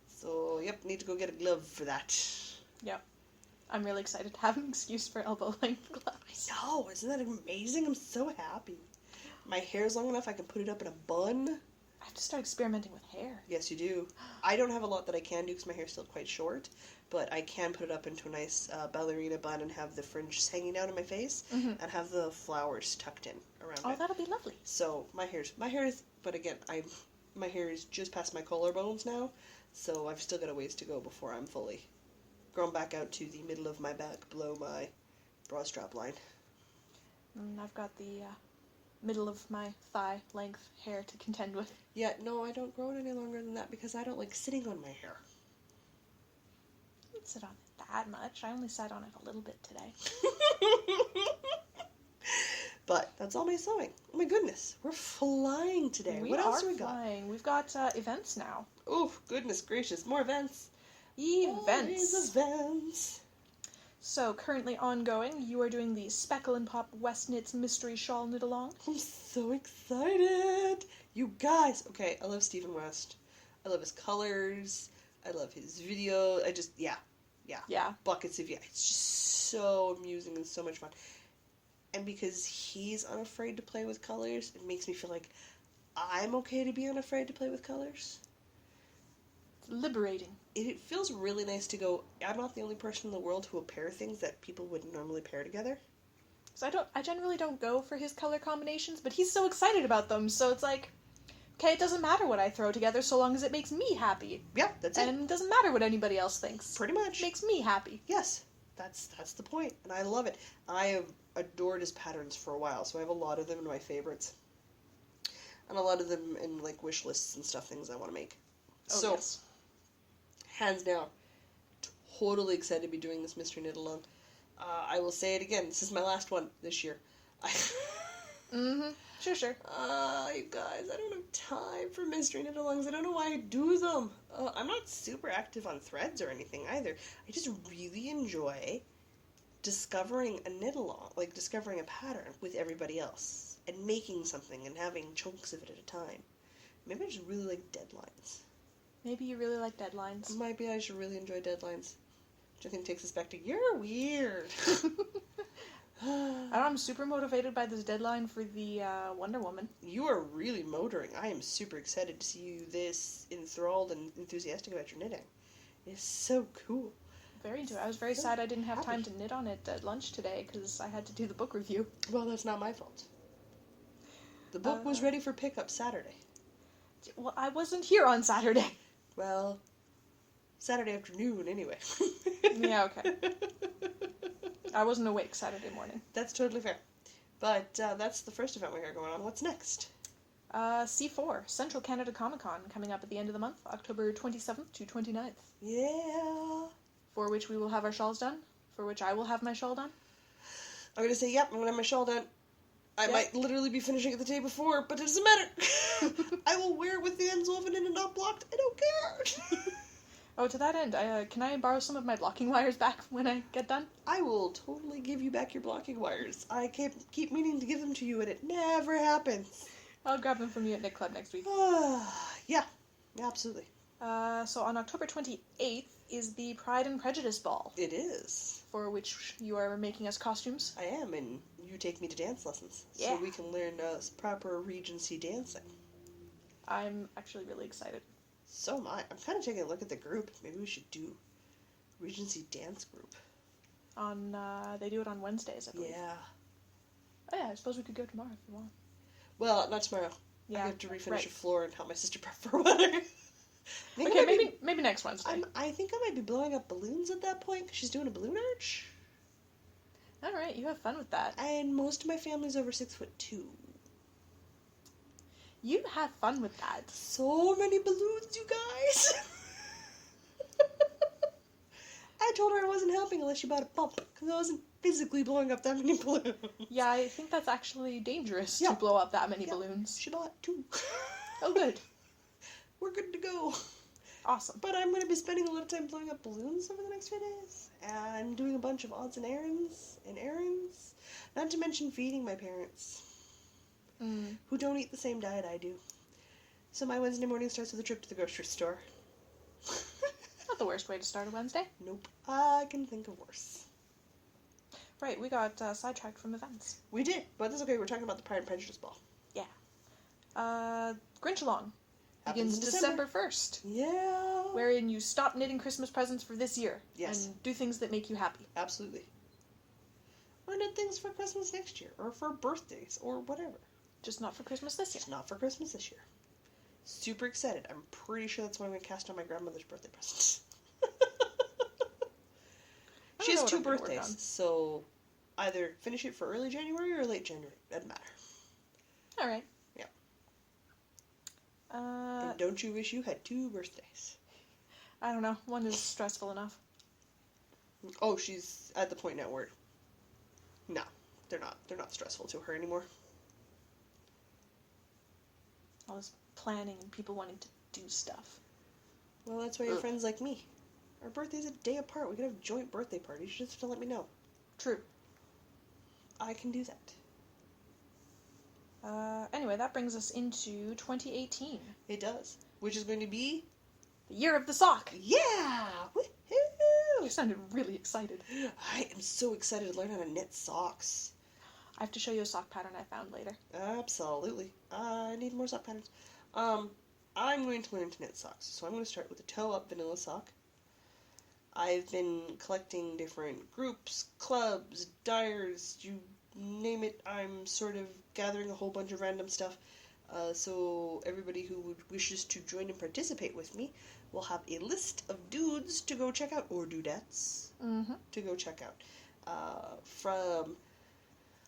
So, yep, need to go get a glove for that. Yep. I'm really excited to have an excuse for elbow-length gloves. I know, isn't that amazing? I'm so happy. My hair's long enough I can put it up in a bun. I have to start experimenting with hair. Yes, you do. I don't have a lot that I can do because my hair's still quite short, but I can put it up into a nice ballerina bun and have the fringe hanging down in my face and have the flowers tucked in around Oh, it. that'll be lovely. So my hair is, but again, my hair is just past my collarbones now, so I've still got a ways to go before I'm fully grown back out to the middle of my back below my bra strap line. And I've got the middle of my thigh length hair to contend with. Yeah, no, I don't grow it any longer than that because I don't like sitting on my hair. I didn't sit on it that much. I only sat on it a little bit today. But that's all my sewing. Oh my goodness, we're flying today. What else do we got? Flying. We've got events now. Oh, goodness gracious, more events. Events. Always events. So, currently ongoing, you are doing the Speckle and Pop West Knits Mystery Shawl Knit Along. I'm so excited. You guys. Okay, I love Stephen West. I love his colors. I love his video. Yeah. Buckets of It's just so amusing and so much fun. And because he's unafraid to play with colors, it makes me feel like I'm okay to be unafraid to play with colors. It's liberating. It feels really nice to go, I'm not the only person in the world who will pair things that people wouldn't normally pair together. So I generally don't go for his color combinations, but he's so excited about them, so it's like, okay, it doesn't matter what I throw together so long as it makes me happy. Yeah, that's it. And it doesn't matter what anybody else thinks. Pretty much. It makes me happy. Yes, that's the point, and I love it. I have adored his patterns for a while, so I have a lot of them in my favorites. And a lot of them in, like, wish lists and stuff, things I want to make. Oh, so, yes. hands down, totally excited to be doing this mystery knit along. I will say it again, this is my last one this year. Mm-hmm. Sure. You guys, I don't have time for mystery knit alongs. I don't know why I do them. I'm not super active on threads or anything either. I just really enjoy discovering a knit along, like discovering a pattern with everybody else and making something and having chunks of it at a time. Maybe I just really like deadlines. Maybe you really like deadlines. Maybe I should really enjoy deadlines. Which I think takes us back to, you're weird. I'm super motivated by this deadline for the Wonder Woman. You are really motoring. I am super excited to see you this enthralled and enthusiastic about your knitting. It's so cool. Very into it. I was very sad I didn't have time to knit on it at lunch today because I had to do the book review. Well, that's not my fault. The book was ready for pickup Saturday. Well, I wasn't here on Saturday. Well, Saturday afternoon anyway. Yeah, okay. I wasn't awake Saturday morning. That's totally fair. But that's the first event we got going on. What's next? C4, Central Canada Comic Con, coming up at the end of the month, October 27th to 29th. Yeah. For which we will have our shawls done. For which I will have my shawl done. I'm going to say, yep, I'm going to have my shawl done. I might literally be finishing it the day before, but it doesn't matter. I will wear it with the ends woven in and not blocked. I don't care. Oh, to that end, can I borrow some of my blocking wires back when I get done? I will totally give you back your blocking wires. I keep meaning to give them to you, and it never happens. I'll grab them from you at Knit Club next week. Yeah, absolutely. So on October 28th is the Pride and Prejudice Ball. It is. For which you are making us costumes. I am, and you take me to dance lessons. Yeah. So we can learn proper Regency dancing. I'm actually really excited. So am I. I'm kind of taking a look at the group. Maybe we should do Regency dance group. They do it on Wednesdays, I believe. Yeah. Oh yeah, I suppose we could go tomorrow if you want. Well, not tomorrow. Yeah. I have to refinish a floor and help my sister prep for weather. Maybe next Wednesday. I think I might be blowing up balloons at that point, because she's doing a balloon arch. Alright, you have fun with that. And most of my family's over 6'2". You have fun with that. So many balloons, you guys! I told her I wasn't helping unless she bought a pump, because I wasn't physically blowing up that many balloons. Yeah, I think that's actually dangerous Yeah. to blow up that many balloons. She bought 2. Oh, good. We're good to go. Awesome. But I'm going to be spending a lot of time blowing up balloons over the next few days. And doing a bunch of odds and errands. Not to mention feeding my parents. Who don't eat the same diet I do. So my Wednesday morning starts with a trip to the grocery store. Not the worst way to start a Wednesday. Nope. I can think of worse. Right, we got sidetracked from events. We did, but that's okay. We're talking about the Pride and Prejudice Ball. Yeah. Grinch Along Happens begins in December 1st. Yeah. Wherein you stop knitting Christmas presents for this year. Yes. And do things that make you happy. Absolutely. Or knit things for Christmas next year, or for birthdays, or whatever. Just not for Christmas this year. Just not for Christmas this year. Super excited. I'm pretty sure that's what I'm going to cast on my grandmother's birthday presents. She has 2 birthdays, so either finish it for early January or late January. Doesn't matter. Alright. Yeah. And don't you wish you had 2 birthdays? I don't know. One is stressful enough. Oh, she's at the point now where... No, they're not. They're not stressful to her anymore. All this planning and people wanting to do stuff. Well, that's why you're friends like me. Our birthday's a day apart. We could have joint birthday parties. You just have to let me know. True. I can do that. Anyway, that brings us into 2018. It does. Which is going to be... The year of the sock! Yeah! Woohoo! You sounded really excited. I am so excited to learn how to knit socks. I have to show you a sock pattern I found later. Absolutely. I need more sock patterns. I'm going to learn to knit socks. So I'm going to start with a toe-up vanilla sock. I've been collecting different groups, clubs, dyers, you name it. I'm sort of gathering a whole bunch of random stuff. So everybody who wishes to join and participate with me will have a list of dudes to go check out, or dudettes to go check out. From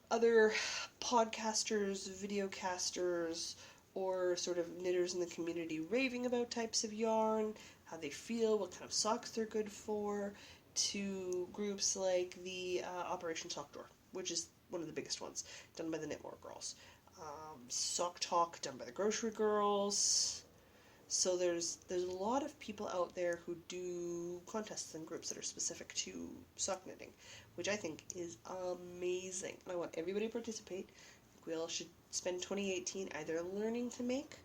other podcasters, videocasters, or sort of knitters in the community raving about types of yarn, how they feel, what kind of socks they're good for, to groups like the Operation Sock Drawer, which is one of the biggest ones, done by the Knitmore Girls. Sock Talk, done by the Grocery Girls. So there's a lot of people out there who do contests and groups that are specific to sock knitting, which I think is amazing. And I want everybody to participate. I think we all should spend 2018 either learning to make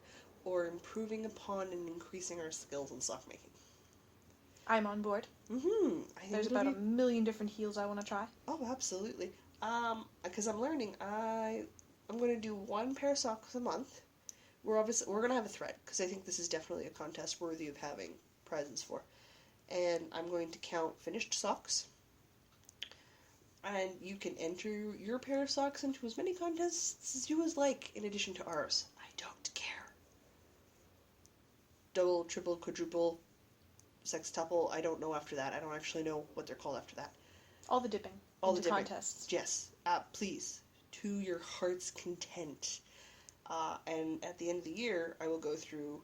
or improving upon and increasing our skills in sock making. I'm on board. There's about a million different heels I want to try. Oh, absolutely. Because I'm learning, I'm going to do 1 pair of socks a month. We're going to have a thread, because I think this is definitely a contest worthy of having prizes for. And I'm going to count finished socks. And you can enter your pair of socks into as many contests as you would like, in addition to ours. I don't care. Double, triple, quadruple, sextuple, I don't know after that. I don't actually know what they're called after that. All the dipping. All into the dipping. Contests. Yes. Please. To your heart's content. And at the end of the year, I will go through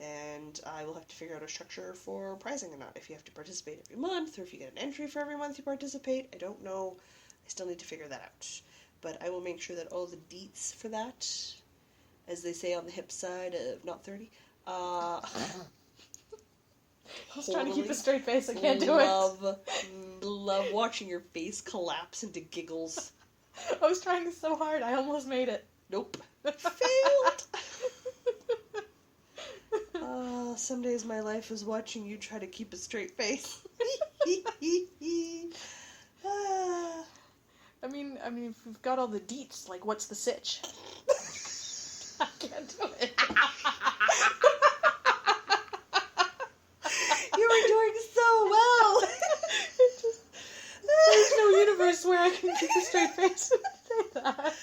and I will have to figure out a structure for prizing or not. If you have to participate every month, or if you get an entry for every month you participate, I don't know. I still need to figure that out. But I will make sure that all the deets for that, as they say on the hip side of Not 30, I was trying to keep a straight face, I can't do it. Love watching your face collapse into giggles. I was trying so hard, I almost made it. Nope. Failed! Some days my life is watching you try to keep a straight face. I mean, if we've got all the deets, like, what's the sitch? I can't do it. You were doing so well! There's no universe where I can keep a straight face and say that.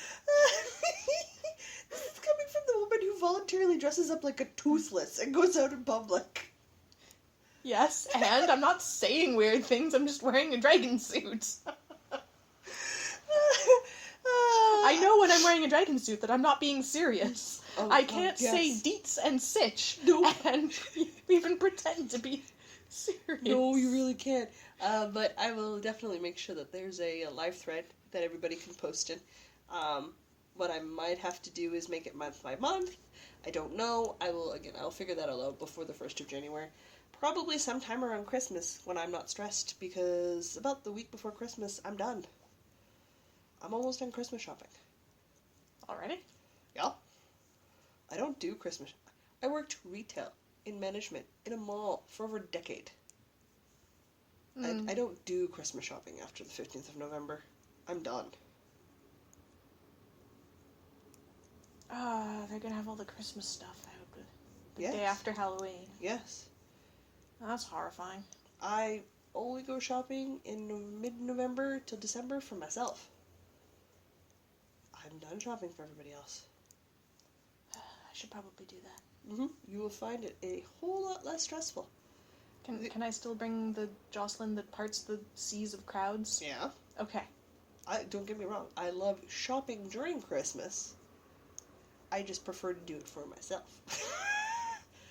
This is coming from the woman who voluntarily dresses up like a toothless and goes out in public. Yes, and I'm not saying weird things, I'm just wearing a dragon suit. I know when I'm wearing a dragon suit that I'm not being serious. I can't say deets and sitch and even pretend to be serious. No, you really can't. But I will definitely make sure that there's a live thread that everybody can post in. What I might have to do is make it month by month. I don't know. I'll figure that all out before the 1st of January. Probably sometime around Christmas when I'm not stressed, because about the week before Christmas, I'm done. I'm almost done Christmas shopping. Already? Yeah. I don't do Christmas. I worked retail in management in a mall for over a decade. I don't do Christmas shopping after the 15th of November. I'm done. They're gonna have all the Christmas stuff out the Yes. day after Halloween. Yes. That's horrifying. I only go shopping in mid-November till December for myself. I'm done shopping for everybody else. I should probably do that. You will find it a whole lot less stressful. Can I still bring the Jocelyn that parts the seas of crowds? Yeah. Okay. Don't get me wrong. I love shopping during Christmas. I just prefer to do it for myself.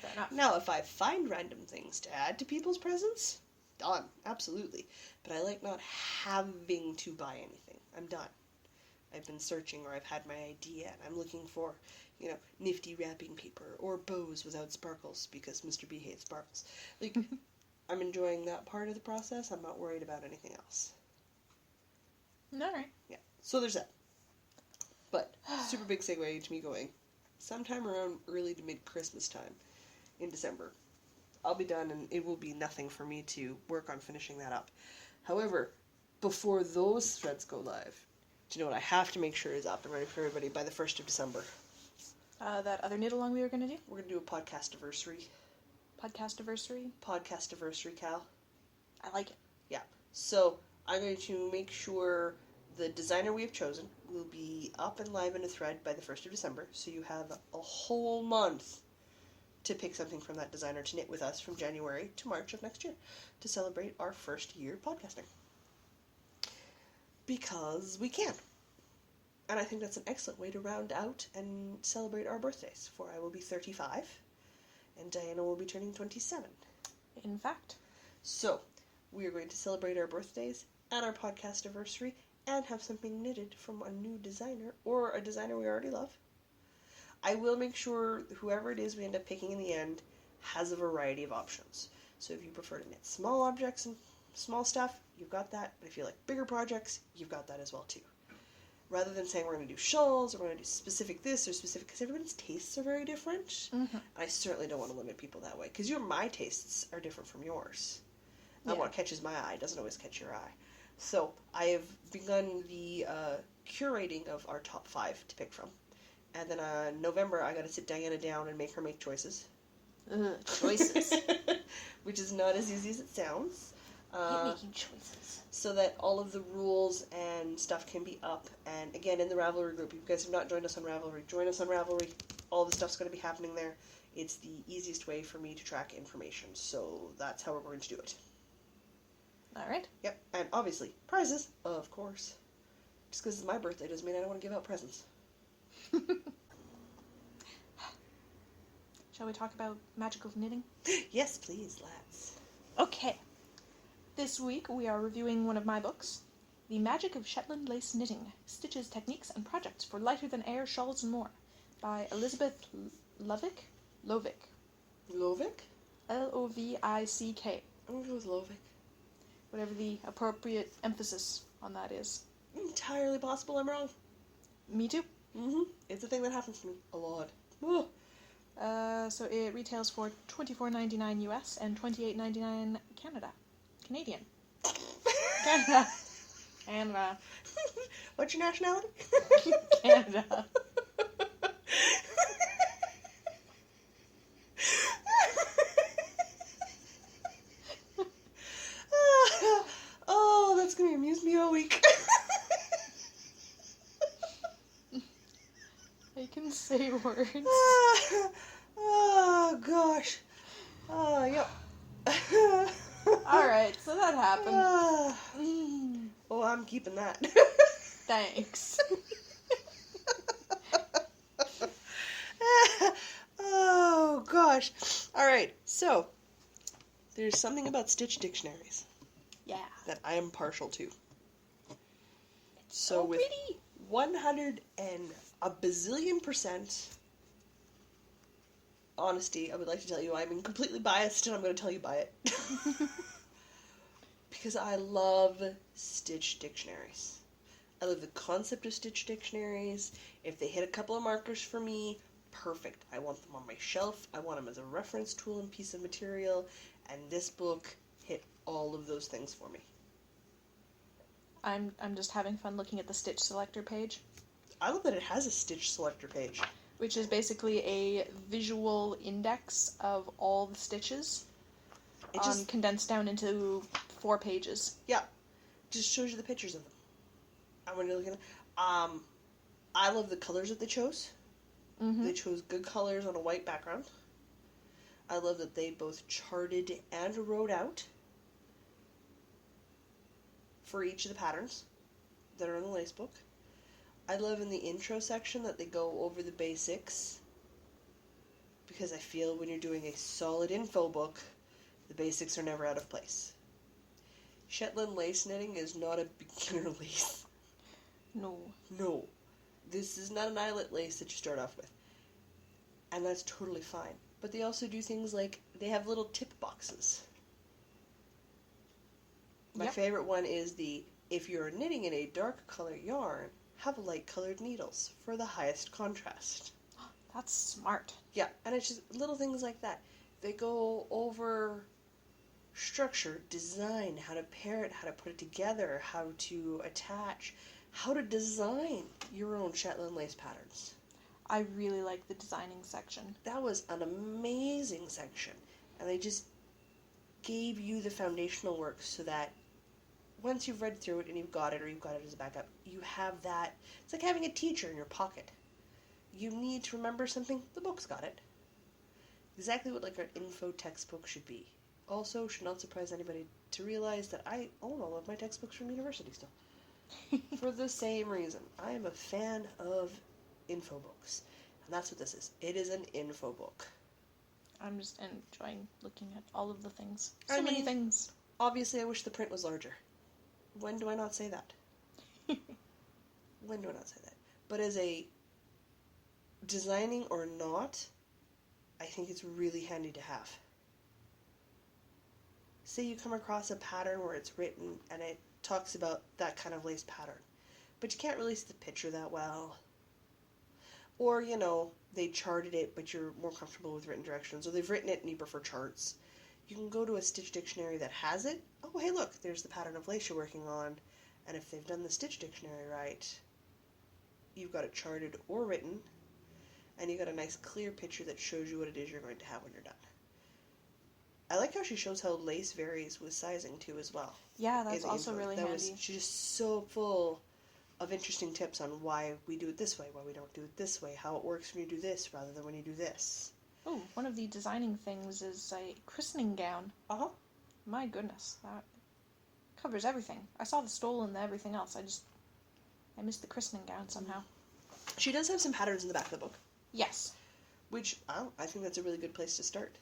Fair enough. Now, if I find random things to add to people's presents, done. Absolutely. But I like not having to buy anything. I'm done. I've been searching, or I've had my idea, and I'm looking for, nifty wrapping paper or bows without sparkles because Mr. B hates sparkles. Like, I'm enjoying that part of the process. I'm not worried about anything else. Alright. Yeah. So there's that. But, super big segue to me going, sometime around early to mid-Christmas time in December, I'll be done, and it will be nothing for me to work on finishing that up. However, before those threads go live, do you know what I have to make sure is up and ready for everybody by the 1st of December? That other knit-along we were gonna do? We're going to do a podcast-iversary. Podcast-iversary? Podcast-iversary, Cal. I like it. Yeah. So, I'm going to make sure the designer we have chosen will be up and live in a thread by the 1st of December, so you have a whole month to pick something from that designer to knit with us from January to March of next year to celebrate our first year podcasting. Because we can. And I think that's an excellent way to round out and celebrate our birthdays, for I will be 35 and Diana will be turning 27. In fact. So, we are going to celebrate our birthdays and our podcast anniversary and have something knitted from a new designer or a designer we already love. I will make sure whoever it is we end up picking in the end has a variety of options. So if you prefer to knit small objects and small stuff, you've got that. But if you like bigger projects, you've got that as well too. Rather than saying we're going to do shawls or we're going to do specific this or specific, because everybody's tastes are very different. I certainly don't want to limit people that way, because my tastes are different from yours. And what catches my eye doesn't always catch your eye. So I have begun the curating of our top 5 to pick from. And then November, I got to sit Diana down and make her make choices. Choices. Which is not as easy as it sounds. I hate making choices. So that all of the rules and stuff can be up. And again, in the Ravelry group, if you guys have not joined us on Ravelry, join us on Ravelry. All the stuff's going to be happening there. It's the easiest way for me to track information. So that's how we're going to do it. Alright. Yep, and obviously, prizes, of course. Just because it's my birthday doesn't mean I don't want to give out presents. Shall we talk about magical knitting? Yes, please, let's. Okay. This week we are reviewing one of my books, The Magic of Shetland Lace Knitting, Stitches, Techniques, and Projects for Lighter-Than-Air Shawls and More, by Elizabeth Lovick? Lovick? Lovick. I'm going to go with Lovick. Whatever the appropriate emphasis on that is. Entirely possible I'm wrong. Me too. It's a thing that happens to me a lot. Ooh. So it retails for $24.99 US and $28.99 Canadian. Canada. What's your nationality? Canada. Oh, that's going to amuse me all week. I can say words. Oh, gosh. Oh, yep. Alright, so that happened. Oh, I'm keeping that. Thanks. Oh, gosh. Alright, so, there's something about Stitch dictionaries. Yeah. That I am partial to. So with pretty. 100 and a bazillion % honesty, I would like to tell you I'm completely biased, and I'm going to tell you buy it. Because I love Stitch dictionaries. I love the concept of Stitch dictionaries. If they hit a couple of markers for me, perfect. I want them on my shelf. I want them as a reference tool and piece of material. And this book hit all of those things for me. I'm just having fun looking at the Stitch selector page. I love that it has a Stitch selector page. Which is basically a visual index of all the stitches. Condensed down into 4 pages. Yeah. Just shows you the pictures of them. And when you're looking at I love the colors that they chose. Mm-hmm. They chose good colors on a white background. I love that they both charted and wrote out for each of the patterns that are in the lace book. I love in the intro section that they go over the basics, because I feel when you're doing a solid info book, the basics are never out of place. Shetland lace knitting is not a beginner lace. No. This is not an eyelet lace that you start off with. And that's totally fine. But they also do things like, they have little tip boxes. My favorite one is if you're knitting in a dark color yarn, have light colored needles for the highest contrast. That's smart. Yeah, and it's just little things like that. They go over structure, design, how to pair it, how to put it together, how to attach, how to design your own Shetland lace patterns. I really like the designing section. That was an amazing section. And they just gave you the foundational work so that once you've read through it and you've got it, or you've got it as a backup, you have that. It's like having a teacher in your pocket. You need to remember something, the book's got it. Exactly what like an info textbook should be. Also, should not surprise anybody to realize that I own all of my textbooks from university still. For the same reason. I am a fan of info books. And that's what this is. It is an info book. I'm just enjoying looking at all of the things. Many things. Obviously, I wish the print was larger. When do I not say that? When do I not say that? But as a designing or not, I think it's really handy to have. Say you come across a pattern where it's written and it talks about that kind of lace pattern, but you can't really see the picture that well. Or, they charted it, but you're more comfortable with written directions, or they've written it and you prefer charts. You can go to a Stitch dictionary that has it. Oh, hey, look, there's the pattern of lace you're working on. And if they've done the Stitch dictionary right, you've got it charted or written, and you've got a nice clear picture that shows you what it is you're going to have when you're done. I like how she shows how lace varies with sizing, too, as well. Yeah, that's also really handy. She's just so full of interesting tips on why we do it this way, why we don't do it this way, how it works when you do this rather than when you do this. Oh, one of the designing things is a christening gown. Uh-huh. My goodness, that covers everything. I saw the stole and everything else. I missed the christening gown somehow. She does have some patterns in the back of the book. Yes. Which, I think that's a really good place to start.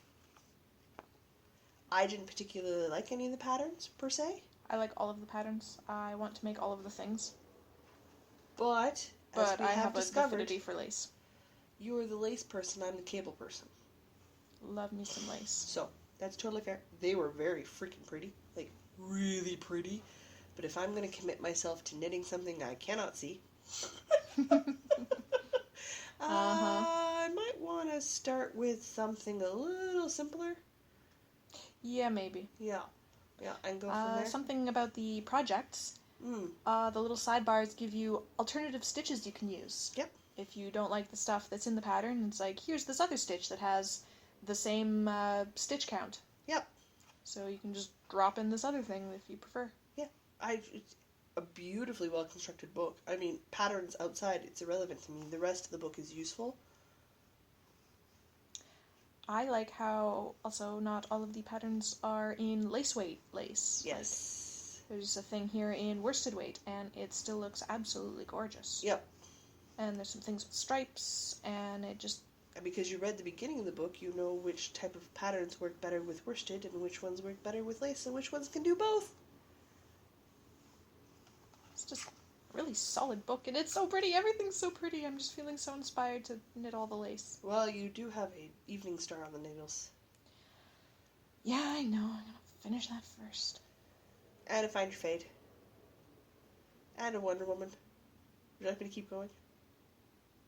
I didn't particularly like any of the patterns, per se. I like all of the patterns. I want to make all of the things. But as we I have discovered, an affinity for lace. You are the lace person, I'm the cable person. Love me some lace. So, that's totally fair. They were very freaking pretty. Like, really pretty. But if I'm going to commit myself to knitting something I cannot see, I might want to start with something a little simpler. Yeah, maybe. Yeah, and go from there. Something about the projects. The little sidebars give you alternative stitches you can use. Yep. If you don't like the stuff that's in the pattern, it's like, here's this other stitch that has the same stitch count. Yep. So you can just drop in this other thing if you prefer. Yeah. It's a beautifully well-constructed book. I mean, patterns outside, it's irrelevant to me. The rest of the book is useful. I like how also not all of the patterns are in lace weight lace. Yes. Like, there's a thing here in worsted weight, and it still looks absolutely gorgeous. Yep. And there's some things with stripes, and it just... And because you read the beginning of the book, you know which type of patterns work better with worsted, and which ones work better with lace, and which ones can do both. It's just really solid book, and it's so pretty. Everything's so pretty. I'm just feeling so inspired to knit all the lace. Well, you do have a evening star on the needles. Yeah, I know. I'm gonna finish that first. And a Find Your Fate. And a Wonder Woman. Would you like me to keep going?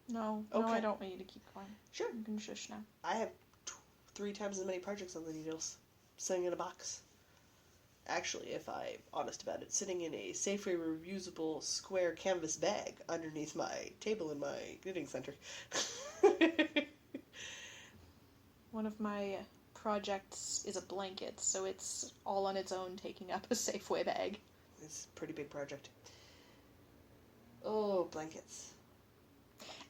No, Okay. I don't want you to keep going. Sure. You can shush now. I have 3 times as many projects on the needles. Sitting in a box. Actually, if I'm honest about it, sitting in a Safeway reusable square canvas bag underneath my table in my knitting center. One of my projects is a blanket, so it's all on its own, taking up a Safeway bag. It's a pretty big project. Oh, blankets.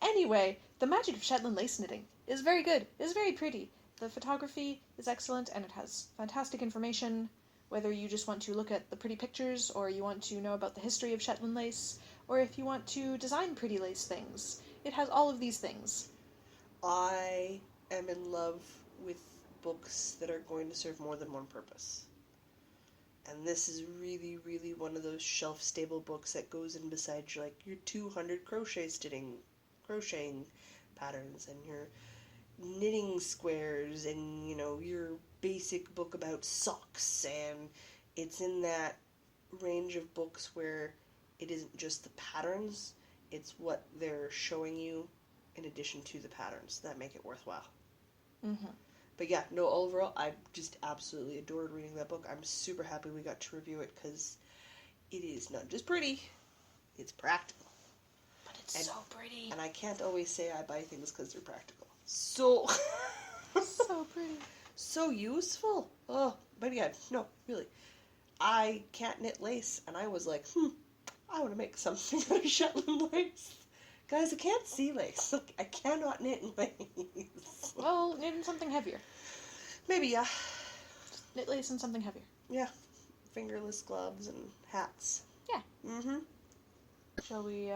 Anyway, the magic of Shetland lace knitting is very good. It's very pretty. The photography is excellent, and it has fantastic information, whether you just want to look at the pretty pictures, or you want to know about the history of Shetland lace, or if you want to design pretty lace things. It has all of these things. I am in love with books that are going to serve more than one purpose. And this is really, really one of those shelf-stable books that goes in beside your 200 crocheting patterns and your knitting squares and, your basic book about socks. And it's in that range of books where it isn't just the patterns, it's what they're showing you in addition to the patterns that make it worthwhile. Mm-hmm. But yeah, no, overall, I just absolutely adored reading that book. I'm super happy we got to review it because it is not just pretty, it's practical. But it's so pretty. And I can't always say I buy things because they're practical. So... so pretty. So useful. Oh, but yeah, no, really. I can't knit lace, and I was like, I want to make something out of Shetland lace. Guys, I can't see lace. I cannot knit lace. Well, knit in something heavier. Maybe, yeah. Just knit lace in something heavier. Yeah. Fingerless gloves and hats. Yeah. Mm-hmm. Shall we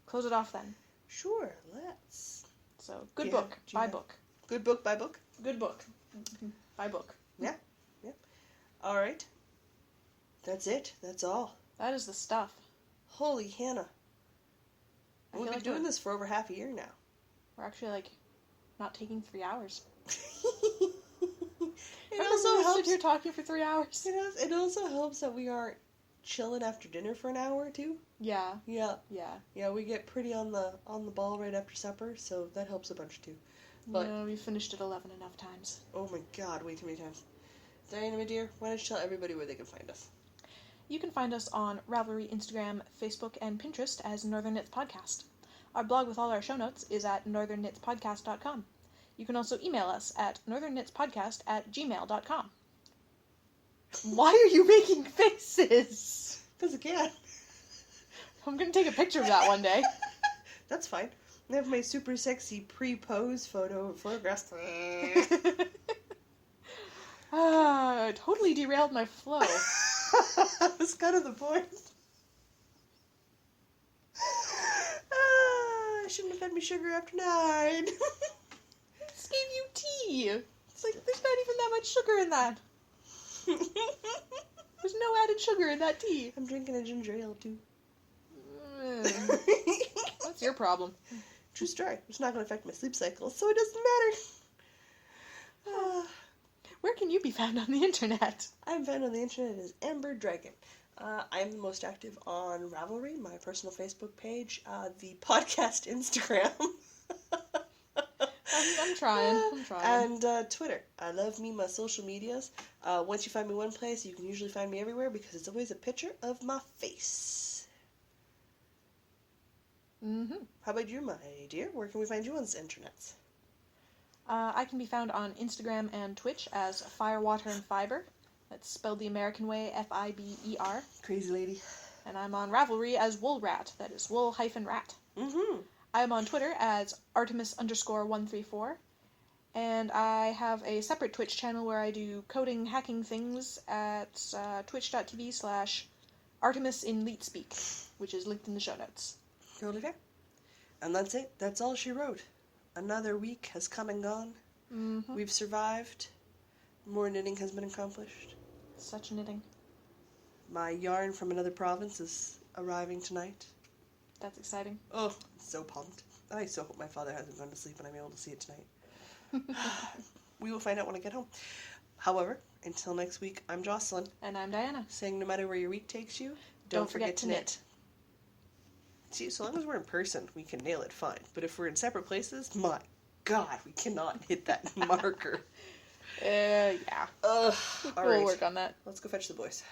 close it off then? Sure, let's. So, good book. Buy book. Good book, buy book? Good book. Buy book. Yeah. All right. That's it. That's all. That is the stuff. Holy Hannah. We've been doing this for over half a year now. We're actually, not taking 3 hours. It also helps. Sit here talking for 3 hours. It also helps that we aren't chilling after dinner for an hour or two. Yeah. Yeah, we get pretty on the ball right after supper, so that helps a bunch too. But yeah, we finished at 11 enough times. Oh my god, way too many times. Diana, my dear, why don't you tell everybody where they can find us? You can find us on Ravelry, Instagram, Facebook, and Pinterest as Northern Knits Podcast. Our blog with all our show notes is at northernknitspodcast.com. You can also email us at northernknitspodcast@gmail.com. Why are you making faces? Because I can. I'm going to take a picture of that one day. That's fine. I have my super sexy pre-pose photographs. I totally derailed my flow. That's kind of the point. I shouldn't have fed me sugar after 9. I just gave you tea. It's like, there's not even that much sugar in that. There's no added sugar in that tea. I'm drinking a ginger ale, too. That's your problem. True story. It's not going to affect my sleep cycle, so it doesn't matter. Where can you be found on the internet? I'm found on the internet as Amber Dragon. I am the most active on Ravelry, my personal Facebook page, the podcast Instagram. I'm trying. And Twitter. I love me my social medias. Once you find me one place, you can usually find me everywhere because it's always a picture of my face. Mm-hmm. How about you, my dear? Where can we find you on the internet? I can be found on Instagram and Twitch as Firewater and Fiber. That's spelled the American way, Fiber. Crazy lady. And I'm on Ravelry as Woolrat. That is wool-rat. Mm-hmm. I'm on Twitter as Artemis_134. And I have a separate Twitch channel where I do coding hacking things at twitch.tv/ArtemisInLeetSpeak, which is linked in the show notes. Totally fair. And that's it. That's all she wrote. Another week has come and gone. Mm-hmm. We've survived. More knitting has been accomplished. Such knitting. My yarn from another province is arriving tonight. That's exciting. Oh, so pumped. I so hope my father hasn't gone to sleep and I'm able to see it tonight. We will find out when I get home. However, until next week, I'm Jocelyn. And I'm Diana. Saying no matter where your week takes you, Don't forget to knit. See, so long as we're in person, we can nail it fine. But if we're in separate places, my God, we cannot hit that marker. Yeah. Ugh. All right. We'll work on that. Let's go fetch the boys.